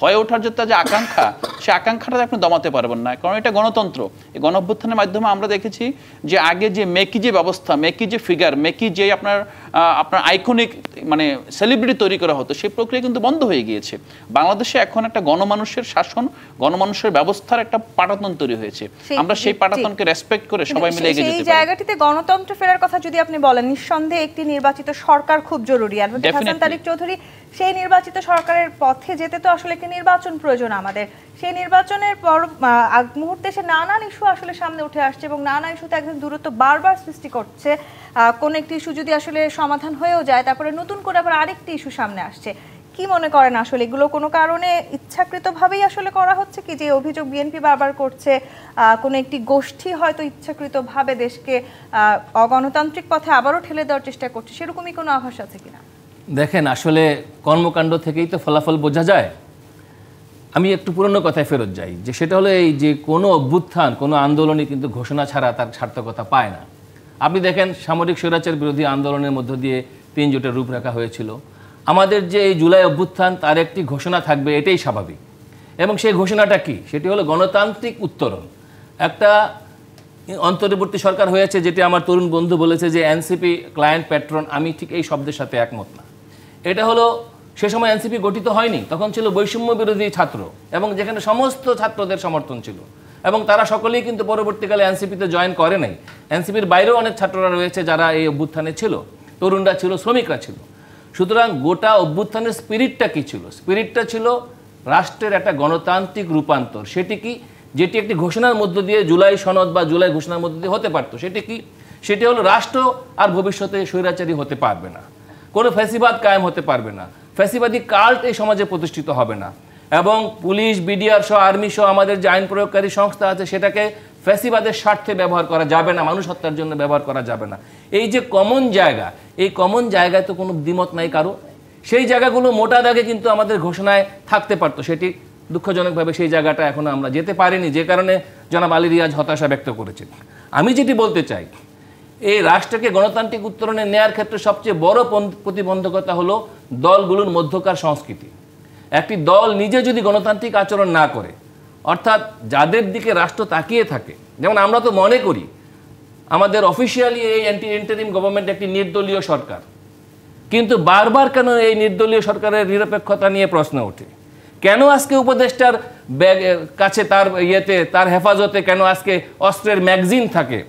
হয়ে ওঠার যে তার যে আকাঙ্ক্ষা, সে আকাঙ্ক্ষাটা আপনি দমাতে পারবেন না, কারণ এটা গণতন্ত্র। এই গণ অভ্যুত্থানের মাধ্যমে আমরা দেখেছি যে আগে যে মেকি যে ব্যবস্থা, মেকি যে ফিগার, মেকি যে আপনার আইকনিক মানে সেলিব্রিটি তৈরি করা হতো, সেই প্রক্রিয়া কিন্তু বন্ধ হয়ে গিয়েছে। বাংলাদেশে এখন একটা গণমানুষের শাসন, গণমানুষের ব্যবস্থার একটা পাটাতন তৈরি হয়েছে। আমরা সেই পাটাতনকে রেসপেক্ট করে সবাই মিলে এগিয়ে যেতে পারি। এই জায়গাটিতে গণতন্ত্র ফেরার কথা যদি আপনি বলেন, নিঃসন্দেহে একটি নির্বাচিত সরকার খুব জরুরি। অ্যাডভোকেট হাসান তারিক চৌধুরী, সেই নির্বাচিত সরকারের পথে যেতে তো আসলে একটি নির্বাচন প্রয়োজন আমাদের। সেই নির্বাচনের পর মুহূর্তে সে নানান ইস্যু আসলে সামনে উঠে আসছে এবং নানা ইস্যুতে একদম দূরত্ব বারবার সৃষ্টি করছে। কোন একটি ইস্যু যদি আসলে সমাধান হয়েও যায়, তারপরে নতুন করে আবার আরেকটি ইস্যু সামনে আসছে। কি মনে করেন আসলে এগুলো কোনো কারণে ইচ্ছাকৃতভাবেই আসলে করা হচ্ছে কি, যে অভিযোগ বিএনপি বারবার করছে কোনো একটি গোষ্ঠী হয়তো ইচ্ছাকৃতভাবে দেশকে অগণতান্ত্রিক পথে আবারও ঠেলে দেওয়ার চেষ্টা করছে, সেরকমই কোনো আভাস আছে কিনা? দেখেন, আসলে কর্মকাণ্ড থেকেই তো ফলাফল বোঝা যায়। আমি একটু পুরনো কথায় ফেরত যাই, যে সেটা হলো এই যে কোনো অভ্যুত্থান, কোনো আন্দোলনই কিন্তু ঘোষণা ছাড়া তার সার্থকতা পায় না। আপনি দেখেন সামরিক স্বৈরাচার বিরোধী আন্দোলনের মধ্য দিয়ে 3 জোটের রূপরেখা হয়েছিল। আমাদের যে এই জুলাই অভ্যুত্থান, তার একটি ঘোষণা থাকবে, এটাই স্বাভাবিক। এবং সেই ঘোষণাটা কি? সেটি হলো গণতান্ত্রিক উত্তরণ। একটা অন্তর্বর্তী সরকার হয়েছে, যেটি আমার তরুণ বন্ধু বলেছে যে এনসিপি ক্লায়েন্ট প্যাট্রন, আমি ঠিক এই শব্দের সাথে একমত না। এটা হলো সে সময় এনসিপি গঠিত হয়নি, তখন ছিল বৈষম্য বিরোধী ছাত্র, এবং যেখানে সমস্ত ছাত্রদের সমর্থন ছিল, এবং তারা সকলেই কিন্তু পরবর্তীকালে এনসিপিতে জয়েন করে নাই। এনসিপির বাইরেও অনেক ছাত্ররা রয়েছে যারা এই অভ্যুত্থানে ছিল, তরুণরা ছিল, শ্রমিকরা ছিল। সুতরাং গোটা অভ্যুত্থানের স্পিরিটটা কি ছিল? স্পিরিটটা ছিল রাষ্ট্রের একটা গণতান্ত্রিক রূপান্তর। সেটি কি? যেটি একটি ঘোষণার মধ্য দিয়ে, জুলাই সনদ বা জুলাই ঘোষণার মধ্য দিয়ে হতে পারতো। সেটি কি? সেটি হলো রাষ্ট্র আর ভবিষ্যতে স্বৈরাচারী হতে পারবে না, কোনো ফ্যাসিবাদ কায়েম হতে পারবে না, ফ্যাসিবাদী কাল্ট এই সমাজে প্রতিষ্ঠিত হবে না, এবং পুলিশ, বিডিআর সহ, আর্মি সহ আমাদের যে আইন প্রয়োগকারী সংস্থা আছে, সেটাকে ফ্যাসিবাদের স্বার্থে ব্যবহার করা যাবে না, মানুষ হত্যার জন্য ব্যবহার করা যাবে না। এই যে কমন জায়গা, এই কমন জায়গায় তো কোনো দ্বিমত নাই কারো। সেই জায়গাগুলো মোটা দাগে কিন্তু আমাদের ঘোষণায় থাকতে পারতো। সেটি দুঃখজনকভাবে সেই জায়গাটা এখনো আমরা যেতে পারিনি, যে কারণে জনাব আলী রিয়াজ হতাশা ব্যক্ত করেছেন। আমি যেটি বলতে চাই, এই রাষ্ট্রকে গণতান্ত্রিক উত্তরণে নেয়ার ক্ষেত্রে সবচেয়ে বড় প্রতিবন্ধকতা হলো দলগুলোর মধ্যকার সংস্কৃতি। একটি দল নিজে যদি গণতান্ত্রিক আচরণ না করে, অর্থাৎ যাদের দিকে রাষ্ট্র তাকিয়ে থাকে, যেমন আমরা তো মনে করি আমাদের অফিসিয়ালি এই ইন্টারিম গভর্নমেন্ট একটি নির্দলীয় সরকার, কিন্তু বারবার কেন এই নির্দলীয় সরকারের নিরপেক্ষতা নিয়ে প্রশ্ন ওঠে? কেন আজকে উপদেষ্টার কাছে তার হেফাজতে কেন আজকে অস্ত্রের ম্যাগজিন থাকে?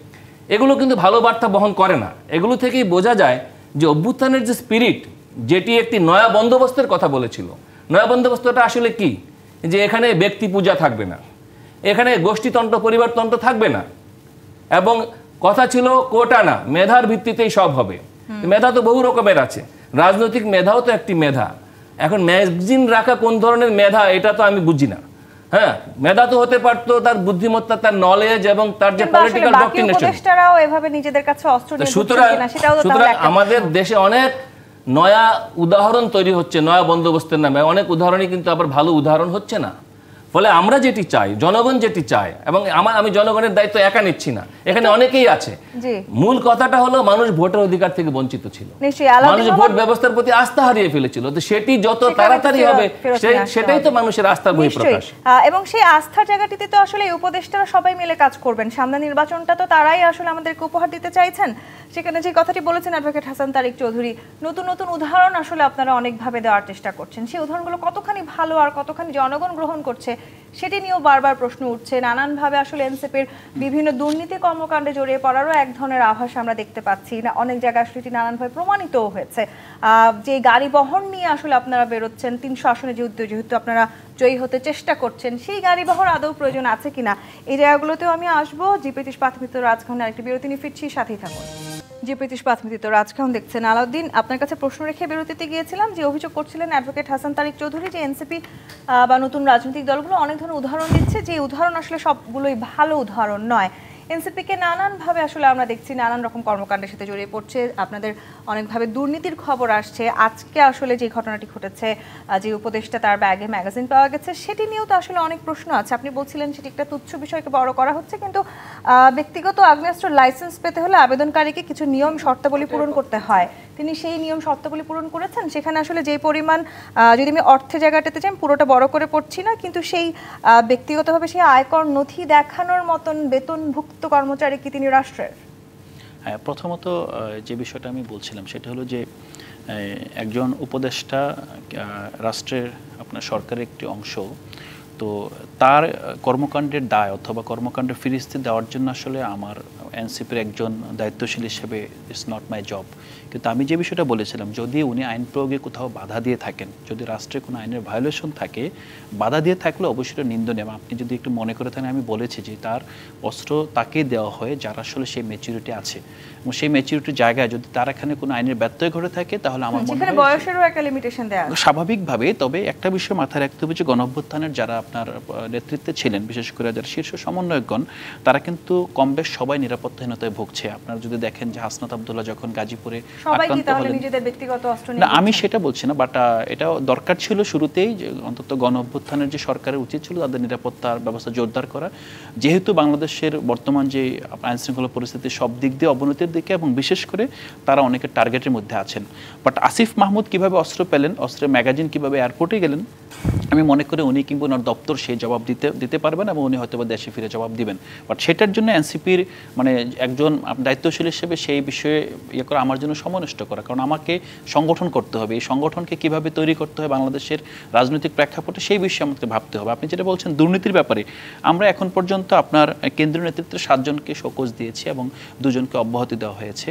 এগুলো কিন্তু ভালো বার্তা বহন করে না। এগুলো থেকেই বোঝা যায় যে অভ্যুত্থানের যে স্পিরিট, যেটি একটি নয়া বন্দোবস্তের কথা বলেছিল, নয়া বন্দোবস্তটা আসলে কি? যে এখানে ব্যক্তি পূজা থাকবে না, এখানে গোষ্ঠীতন্ত্র, পরিবারতন্ত্র থাকবে না, এবং কথা ছিল কোটা না, মেধার ভিত্তিতেই সব হবে। মেধা তো বহু রকমের আছে, রাজনৈতিক মেধাও তো একটি মেধা। এখন ম্যাগজিন রাখা কোন ধরনের মেধা, এটা তো আমি বুঝি না। হ্যাঁ, মেধা তো হতে পারতো তার বুদ্ধিমত্তা, তার নলেজ এবং তার যে পলিটিক্যাল ডক্ট্রিনেশন। উপদেষ্টারাও এভাবে নিজেদের কাছে অস্ত্র নিয়ে সুতরাং আমাদের দেশে অনেক নয়া উদাহরণ তৈরি হচ্ছে নয়া বন্দোবস্তের নামে, অনেক উদাহরণই কিন্তু আবার ভালো উদাহরণ হচ্ছে না। ফলে আমরা যেটি চাই, জনগণ যেটি চায়, এবং আমি জনগণের দায়িত্ব একা নিচ্ছি না, এখানে অনেকেই আছে। মূল কথাটা হলো মানুষ ভোটের অধিকার থেকে বঞ্চিত ছিল, মানুষ ভোট ব্যবস্থার প্রতি আস্থা হারিয়ে ফেলেছিল। তো সেটি যত তাড়াতাড়ি হবে, সেটাই তো মানুষের আস্থার বহিঃপ্রকাশ। এবং সেই আস্থার জায়গাটিতে তো আসলে এই উপদেষ্টারা সবাই মিলে কাজ করবেন। সামনে নির্বাচনটা তো তারাই আসলে আমাদেরকে উপহার দিতে চাইছেন। সেখানে যে কথাটি বলেছেন অ্যাডভোকেট হাসান তারিক চৌধুরী, নতুন নতুন উদাহরণ আসলে আপনারা অনেকভাবে দেওয়ার চেষ্টা করছেন। সেই উদাহরণগুলো কতখানি ভালো আর কতখানি জনগণ গ্রহণ করছে, সেটি নিয়েও বারবার প্রশ্ন উঠছে। নানানভাবে আসলে এনসিপির বিভিন্ন দুর্নীতি কর্মকাণ্ডে জড়িয়ে পড়ারও এক ধরনের আভাস আমরা দেখতে পাচ্ছি না। অনেক জায়গায় আসলে এটি নানানভাবে প্রমাণিতও হয়েছে। যে গাড়ি বহন নিয়ে আসলে আপনারা বেরোচ্ছেন 300 আসনে, যেহেতু আপনারা জয়ী হতে চেষ্টা করছেন, সেই গাড়ি বহর আদৌ প্রয়োজন আছে কিনা, এই জায়গাগুলোতেও আমি আসবো। জি25 প্রাথমিক রাজখানে আরেকটি বিরতি নিয়ে ফিরছি, সাথেই থাকুন। জি25 প্রাথমিক রাজখান দেখছেন। আলাউদ্দিন, আপনার কাছে প্রশ্ন রেখে বিরতিতে গিয়েছিলাম, যে অভিযোগ করছিলেন অ্যাডভোকেট হাসান তারিক চৌধুরী যে এনসিপি বা নতুন রাজনৈতিক দলগুলো অনেক ধরনের উদাহরণ দিচ্ছে, যে উদাহরণ আসলে সবগুলোই ভালো উদাহরণ নয়। এনসিপিকে নানানভাবে আসলে আমরা দেখছি নানান রকম কর্মকাণ্ডের সাথে জড়িয়ে পড়ছে, আপনাদের অনেকভাবে দুর্নীতির খবর আসছে। আজকে আসলে যে ঘটনাটি ঘটেছে, যে উপদেষ্টা তার ব্যাগে ম্যাগাজিন পাওয়া গেছে, সেটি নিয়েও তো আসলে অনেক প্রশ্ন আছে। আপনি বলছিলেন সেটি একটা তুচ্ছ বিষয়কে বড় করা হচ্ছে, কিন্তু ব্যক্তিগত আগ্নেয়াস্ত্র লাইসেন্স পেতে হলে আবেদনকারীকে কিছু নিয়ম শর্তাবলী পূরণ করতে হয়। তিনি সেই নিয়ম শর্তাবলী পূরণ করেছেন। সেখানে আসলে যে পরিমাণ, যদি আমি অর্থে জায়গাটাতে যাই, পুরোটা বড় করে পড়ছি না, কিন্তু সেই ব্যক্তিগতভাবে সেই আয়কর নথি দেখানোর মতন বেতনভুক্ত কর্মচারী কি তিনি রাষ্ট্রের? হ্যাঁ, প্রথমত যে বিষয়টা আমি বলছিলাম সেটা হলো যে একজন উপদেষ্টা রাষ্ট্রের আপনার সরকারের একটি অংশ, তো তার কর্মকাণ্ডের দায় অথবা কর্মকাণ্ডের ফিরিস্তি দেওয়ার জন্য আসলে আমার এনসিপির একজন দায়িত্বশীল হিসেবে ইটস নট মাই জব। কিন্তু আমি যে বিষয়টা বলেছিলাম, যদি উনি আইন প্রয়োগে কোথাও বাধা দিয়ে থাকেন, যদি রাষ্ট্রে কোনো আইনের ভায়োলেশন থাকে, বাধা দিয়ে থাকলে অবশ্যই নিন্দনীয়। আপনি যদি একটু মনে করে থাকেন, আমি বলেছি যে তার অস্ত্র তাকে দেওয়া হয় যার আসলে সেই ম্যাচুরিটি আছে, এবং সেই ম্যাচুরিটির জায়গায় যদি তার এখানে কোনো আইনের ব্যত্যয় ঘটে থাকে তাহলে আমার মনে হয় বয়সেরও একটা লিমিটেশন দেওয়া আছে স্বাভাবিকভাবে। তবে একটা বিষয় মাথায় রাখতে হবে যে গণঅভ্যুত্থানের যারা আপনার নেতৃত্বে ছিলেন, বিশেষ করে যারা শীর্ষ সমন্বয়কগণ, তারা কিন্তু কম বেশ সবাই নিরাপত্তাহীনতায় ভুগছে। আপনারা যদি দেখেন যে হাসনাত আব্দুল্লাহ যখন গাজীপুরে আক্রান্ত হলেন, নিজেদের ব্যক্তিগত অস্ত্র না আমি সেটা বলছি না, বাট এটা দরকার ছিল শুরুতেই যে অন্তত গণঅভ্যুত্থানের যে সরকারের উচিত ছিল তাদের নিরাপত্তার ব্যবস্থা জোরদার করা। যেহেতু বাংলাদেশের বর্তমান যে আইন শৃঙ্খলা পরিস্থিতি সব দিক দিয়ে অবনতির দিকে, এবং বিশেষ করে তারা অনেকের টার্গেটের মধ্যে আছেন। বাট আসিফ মাহমুদ কিভাবে অস্ত্র পেলেন, অস্ত্রের ম্যাগাজিন কিভাবে এয়ারপোর্টে গেলেন, আমি মনে করি উনি কিংবা ওনার দপ্তর সেই জবাব দিতে পারবেন, এবং উনি হয়তো বা দেশে ফিরে জবাব দিবেন। বাট সেটার জন্য এনসিপির মানে একজন দায়িত্বশীল হিসেবে সেই বিষয়ে ইয়ে করা আমার জন্য সময় নষ্ট করা, কারণ আমাকে সংগঠন করতে হবে। এই সংগঠনকে কিভাবে তৈরি করতে হয় বাংলাদেশের রাজনৈতিক প্রেক্ষাপটে, সেই বিষয়ে আমাকে ভাবতে হবে। আপনি যেটা বলছেন দুর্নীতির ব্যাপারে, আমরা এখন পর্যন্ত আপনার কেন্দ্রীয় নেতৃত্বের 7 জনকে শোকজ দিয়েছি এবং 2 জনকে অব্যাহতি দেওয়া হয়েছে,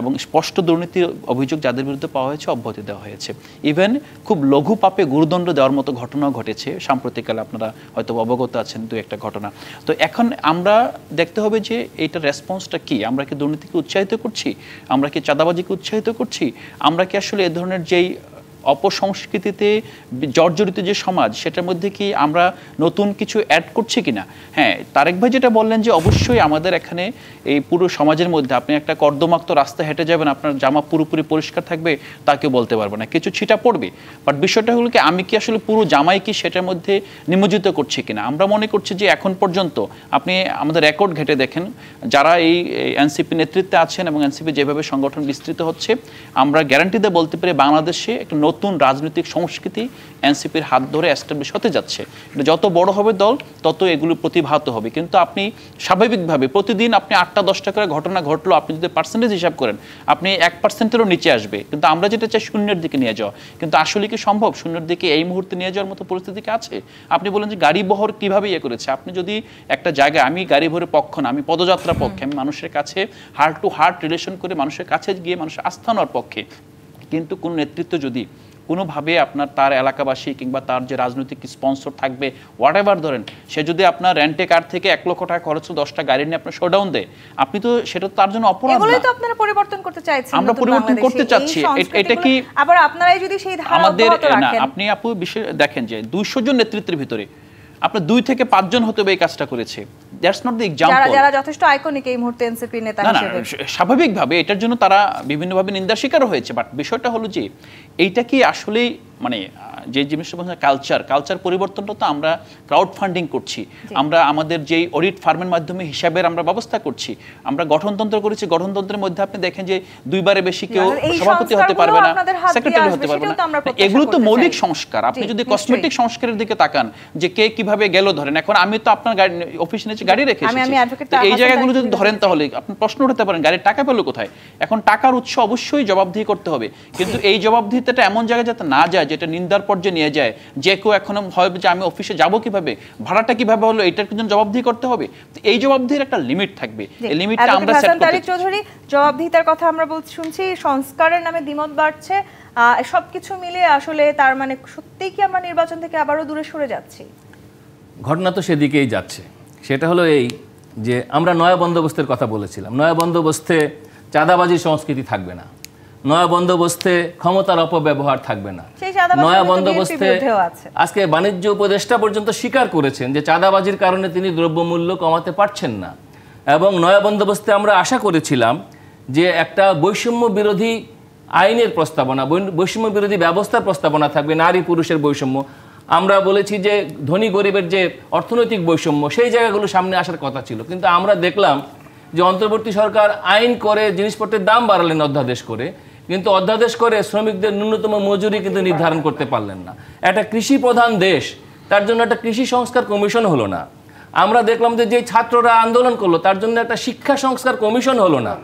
এবং স্পষ্ট দুর্নীতির অভিযোগ যাদের বিরুদ্ধে পাওয়া হয়েছে অব্যাহতি দেওয়া হয়েছে। ইভেন খুব লঘু পাপে গুরুদণ্ড দেওয়ার মতো ঘটনাও ঘটেছে সাম্প্রতিককালে, আপনারা হয়তো অবগত আছেন 2-1টা ঘটনা। তো এখন আমরা দেখতে হবে যে এইটার রেসপন্সটা কি। আমরা কি দুর্নীতিকে উৎসাহিত করছি, আমরা কি চাঁদাবাজিকে উৎসাহিত করছি, আমরা কি আসলে এ ধরনের যেই অপসংস্কৃতিতে জর্জরিত যে সমাজ, সেটার মধ্যে কি আমরা নতুন কিছু অ্যাড করছি কিনা? হ্যাঁ, তারেক ভাই যেটা বললেন যে অবশ্যই আমাদের এখানে এই পুরো সমাজের মধ্যে আপনি একটা কর্দমাক্ত রাস্তা হেঁটে যাবেন, আপনার জামা পুরোপুরি পরিষ্কার থাকবে তা কেউ বলতে পারবে না, কিছু ছিটা পড়বে। বাট বিষয়টা হলো কি, আমি কি আসলে পুরো জামাই কি সেটার মধ্যে নিমজ্জিত করছি কিনা? আমরা মনে করছি যে এখন পর্যন্ত আপনি আমাদের রেকর্ড ঘেটে দেখেন, যারা এই এনসিপি নেতৃত্বে আছেন এবং এনসিপি যেভাবে সংগঠন বিস্তৃত হচ্ছে, আমরা গ্যারান্টি দিয়ে বলতে পারি বাংলাদেশে একটা নতুন রাজনৈতিক সংস্কৃতি এনসিপির হাত ধরে এস্টাবলিশ হতে যাচ্ছে। এটা যত বড় হবে দল, তত এগুলো প্রতিভাত হবে। কিন্তু আপনি স্বাভাবিকভাবে প্রতিদিন আপনি 8টা-10টা করে ঘটনা ঘটলো, আপনি যদি পার্সেন্টেজ হিসাব করেন আপনি 1%-এরও নিচে আসবে। কিন্তু আমরা যেটা চাই শূন্যের দিকে নিয়ে যাওয়া, কিন্তু আসলে কি সম্ভব শূন্যের দিকে এই মুহূর্তে নিয়ে যাওয়ার মতো পরিস্থিতি কি আছে? আপনি বলেন যে গাড়ি বহর কিভাবে ইয়ে করেছে, আপনি যদি একটা জায়গায়, আমি গাড়ি ভরে পক্ষ না, আমি পদযাত্রা পক্ষে, আমি মানুষের কাছে হার্ট টু হার্ট রিলেশন করে মানুষের কাছে গিয়ে মানুষের আস্থা নেওয়ার পক্ষে। কিন্তু কোন নেতৃত্ব যদি কোনোভাবে আপনার তার এলাকাবাসী কিংবা তার যে রাজনৈতিক স্পন্সর থাকবে, হোয়াট এভার ধরেন, সে যদি আপনার রেন্টে কার থেকে 1 লক্ষ টাকা খরচ 10টা গাড়ি নিয়ে আপনার শোডাউন দেয়, আপনি তো সেটা তার জন্য অপরাধ না। এগুলোই তো আপনারা পরিবর্তন করতে চাইছেন, আমরা পরিবর্তন করতে চাচ্ছি। এটা কি আবার আপনারাই যদি সেই ধারা আমাদের অব্যাহত না, রাখেন? আপনি আপু বিষয় দেখেন যে 200 জন নেতৃত্বের ভিতরে আপনার 2 থেকে 5 জন হতে হবে এই কাজটা করেছে। That's not the example. যারা যথেষ্ট আইকনিক এই মুহূর্তে এনসিপি নেতা হিসেবে, স্বাভাবিকভাবে এটার জন্য তারা বিভিন্নভাবে নিন্দার শিকার হয়েছে। বাট বিষয়টা হলো যে এইটা কি আসলে মানে যে জিনিসটা বলছেন কালচার পরিবর্তনটা তো আমরা ক্রাউড ফান্ডিং করছি, আমরা আমাদের যেই অডিট ফার্মের মাধ্যমে হিসাবের আমরা ব্যবস্থা করছি, আমরা গঠনতন্ত্র করেছি, গঠনতন্ত্রের মধ্যে আপনি দেখেন যে 2বারে বেশি কেউ সভাপতি হতে পারবে না, সেক্রেটারি হতে পারবে না। এগুলো তো মৌলিক সংস্কার। আপনি যদি কসমেটিক সংস্কারের দিকে তাকান যে কে কিভাবে গেল, ধরেন এখন আমি তো আপনার অফিসে নিচে গাড়ি রেখে এসেছি, এই জায়গাগুলো যদি ধরেন তাহলে আপনি প্রশ্ন উঠাতে পারেন গাড়ির টাকা পেলো কোথায়। এখন টাকার উৎস অবশ্যই জবাবদিহি করতে হবে, কিন্তু এই জবাবদিহিতাটা এমন জায়গায় যাতে না যায় যেটা নিন্দার পর্যায়ে নিয়ে যায়। যে কেউ এখন ভাবে যে আমি অফিসে যাব কিভাবে, ভাড়াটা কিভাবে হলো, এটার জন্য জবাবদিহি করতে হবে। এই জবাবদিহির একটা লিমিট থাকবে, এই লিমিটটা আমরা সেট করতে। তারিক চৌধুরী, জবাবদিহিতার কথা আমরা শুনছি, সংস্কারের নামে দ্বিমত বাড়ছে, সবকিছু মিলে আসলে তার মানে সত্যিই কি আমরা নির্বাচন থেকে আবারও দূরে সরে যাচ্ছি? ঘটনা তো সেদিকেই যাচ্ছে। সেটা হলো এই যে আমরা নয়া বন্দোবস্তের কথা বলেছিলাম, নয়া বন্দোবস্তে চাঁদাবাজির সংস্কৃতি থাকবে না, নয়া বন্দোবস্তে ক্ষমতার অপব্যবহার থাকবে না, নয়া বন্দোবস্তে আজকে বাণিজ্য উপদেষ্টা পর্যন্ত স্বীকার করেছেন যে চাঁদাবাজির কারণে তিনি দ্রব্যমূল্য কমাতে পারছেন না। এবং নয়া বন্দোবস্তে আমরা আশা করেছিলাম যে একটা বৈষম্য বিরোধী আইনের প্রস্তাবনা, বৈষম্য বিরোধী ব্যবস্থার প্রস্তাবনা থাকবে, নারী পুরুষের বৈষম্য। আমরা বলেছি যে ধনী গরিবের যে অর্থনৈতিক বৈষম্য, সেই জায়গাগুলো সামনে আসার কথা ছিল। কিন্তু আমরা দেখলাম যে অন্তর্বর্তী সরকার আইন করে জিনিসপত্রের দাম বাড়ালেন অধ্যাদেশ করে, কিন্তু অধ্যাদেশ করে শ্রমিকদের ন্যূনতম মজুরি কিন্তু নির্ধারণ করতে পারলেন না। একটা কৃষি প্রধান দেশ, তার জন্য একটা কৃষি সংস্কার কমিশন হলো না। আমরা দেখলাম যে ছাত্ররা আন্দোলন করলো, তার জন্য একটা শিক্ষা সংস্কার কমিশন হলো না।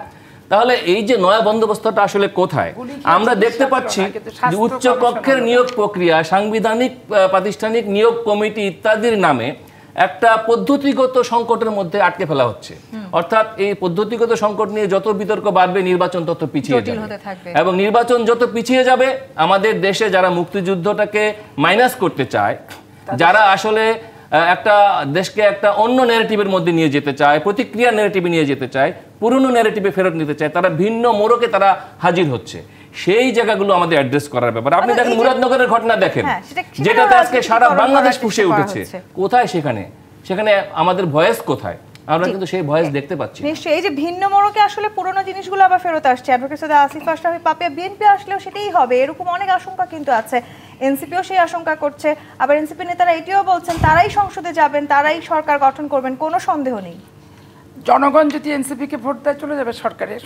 তাহলে এই যে নয়া বন্দোবস্তটা আসলে কোথায়? আমরা দেখতে পাচ্ছি যে উচ্চ কক্ষের নিয়োগ প্রক্রিয়া, সাংবিধানিক প্রাতিষ্ঠানিক নিয়োগ কমিটি ইত্যাদির নামে একটা পদ্ধতিগত সংকটের মধ্যে আটকে ফেলা হচ্ছে। অর্থাৎ এই পদ্ধতিগত সংকট নিয়ে যত বিতর্ক বাড়বে, নির্বাচন তত পিছিয়ে যাবে, এবং নির্বাচন যত পিছিয়ে যাবে, আমাদের দেশে যারা মুক্তিযুদ্ধটাকে মাইনাস করতে চায়, যারা আসলে একটা দেশকে একটা অন্য ন্যারেটিভের মধ্যে নিয়ে যেতে চায়, প্রতিক্রিয়া ন্যারেটিভে নিয়ে যেতে চায়, পুরনো ন্যারেটিভে ফেরত নিতে চায়, তারা ভিন্ন মোড়কে তারা হাজির হচ্ছে। সেই জায়গাগুলো আমাদের অ্যাড্রেস করার ব্যাপার। আপনি দেখেন মুরাদনগরের ঘটনা দেখেন, যেটাতে আজকে সারা বাংলাদেশ ফুঁসে উঠেছে। কোথায় সেখানে আমাদের ভয়েস কোথায়? আমরা কিন্তু সেই ভয়েস দেখতে পাচ্ছি। নিশ্চয়ই এই যে ভিন্ন মোড়কে আসলে পুরনো জিনিসগুলো আবার ফেরত আসছে। অ্যাডভোকেট সৈয়দ আসিফ আশরাফি পাপিয়া, বিএনপি আসলেও সেটাই হবে, এরকম অনেক আশঙ্কা কিন্তু আছে। এনসিপিও সেই আশঙ্কা করছে, আবার এনসিপি নেতারা এটিও বলছেন তারাই সংসদে যাবেন, তারাই সরকার গঠন করবেন, কোনো সন্দেহ নেই। জনগণ যদি এনসিপিকে ভোট দেয় চলে যাবে সরকারের,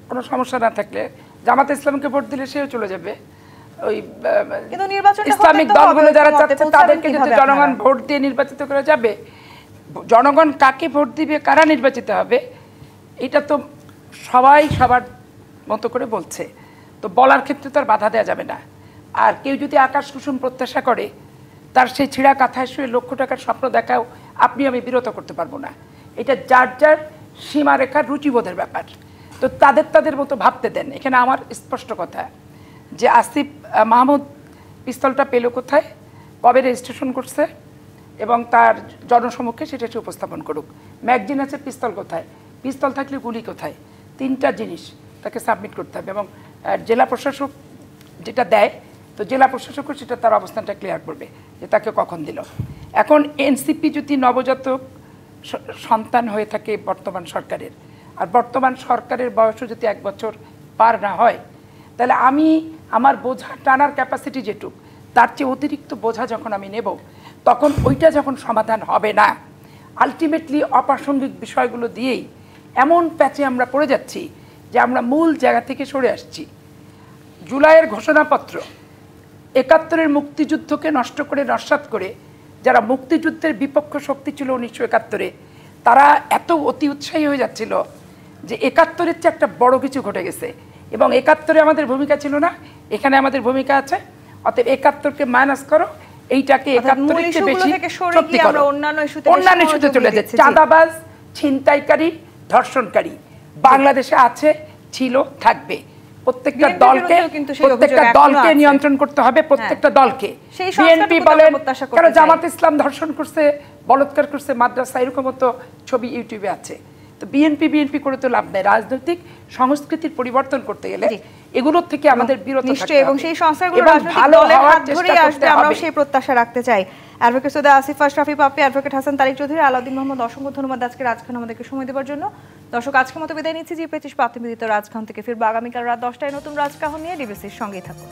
কোনো সমস্যা না থাকলে। জামাতে ইসলামকে ভোট দিলে সেও চলে যাবে। ওই কিন্তু নির্বাচনটা ইসলামিক দলগুলো যারা চাচ্ছে তাদেরকে যদি জনগণ ভোট দিয়ে নির্বাচিত করা যাবে, জনগণ কাকে ভোট দিবে, কারা নির্বাচিত হবে, এটা তো সবাই সবার মতো করে বলছে। তো বলার ক্ষেত্রে তো আর বাধা দেওয়া যাবে না। আর কেউ যদি আকাশ কুসুম প্রত্যাশা করে, তার সেই ছিঁড়া কাঁথায় শুয়ে লক্ষ টাকার স্বপ্ন দেখাও আপনি আমি বিরত করতে পারবো না। এটা যার যার সীমারেখার রুচিবোধের ব্যাপার। তো তাদের মতো ভাবতে দেন। এখানে আমার স্পষ্ট কথা যে আসিফ মাহমুদ পিস্তলটা পেল কোথায়, কবে রেজিস্ট্রেশন করছে, এবং তার জনসমক্ষে সেটা সে উপস্থাপন করুক। ম্যাগজিন আছে, পিস্তল কোথায়, পিস্তল থাকলে গুলি কোথায়, তিনটা জিনিস তাকে সাবমিট করতে হবে। এবং জেলা প্রশাসক যেটা দেয়, তো জেলা প্রশাসকও সেটা তার অবস্থানটা ক্লিয়ার করবে যে তাকে কখন দিল। এখন এনসিপি যদি নবজাতক সন্তান হয়ে থাকে বর্তমান সরকারের, আর বর্তমান সরকারের বয়সও যদি 1 বছর পার না হয়, তাহলে আমি আমার বোঝা টানার ক্যাপাসিটি যেটুক, তার চেয়ে অতিরিক্ত বোঝা যখন আমি নেব, তখন ওইটা যখন সমাধান হবে না, আলটিমেটলি অপ্রাসঙ্গিক বিষয়গুলো দিয়েই এমন প্যাচে আমরা পড়ে যাচ্ছি যে আমরা মূল জায়গা থেকে সরে আসছি। জুলাইয়ের ঘোষণাপত্র 71-এর মুক্তিযুদ্ধকে নষ্ট করে নস্যাৎ করে যারা মুক্তিযুদ্ধের বিপক্ষ শক্তি ছিল 1971-এ, তারা এত অতি উৎসাহী হয়ে যাচ্ছিল যে 71-এর চেয়ে একটা বড় কিছু ঘটে গেছে, এবং 71-এ আমাদের ভূমিকা ছিল না, এখানে আমাদের ভূমিকা আছে। অতএব 71-কে মাইনাস করো, এইটাকে 71-এর চেয়ে বেশি সত্যি করো, অন্যান্য ইস্যুতে চলে যাচ্ছে। চাঁদাবাজ, ছিনতাইকারী, ধর্ষণকারী বাংলাদেশে আছে, ছিল, থাকবে। প্রত্যেকটা দলকে নিয়ন্ত্রণ করতে হবে, প্রত্যেকটা দলকে। বিএনপি বলেন, কারণ জামাত ইসলাম ধর্ষণ করছে, বলৎকার করছে, মাদ্রাসা, এরকম তো ছবি ইউটিউবে আছে। তো বিএনপি করে তো লাভ নেই। রাজনৈতিক সংস্কৃতির পরিবর্তন করতে গেলে এগুলোর থেকে আমাদের বিরত থাকতে হবে, এবং সেই সংস্কারগুলো রাজনৈতিক দলের হাত ধরেই আসবে, আমরা সেই প্রত্যাশা রাখতে চাই। অ্যাডভোকেট সৈয়দ আসিফ আশরাফি পাপি, অ্যাডভোকেট হাসান তারিক চৌধুরী, আলাউদ্দিন মোহাম্মদ, অসংখ্য ধন্যবাদ আজকে রাজখান আমাদেরকে সময় দেওয়ার জন্য। দর্শক, আজকের মতো বিদায় নিচ্ছি। জি25 প্রাথমিক রাজখান থেকে ফিরবো আগামীকাল রাত 10টায় নতুন রাজকাহন নিয়ে। ডিবিসির সঙ্গেই থাকুন।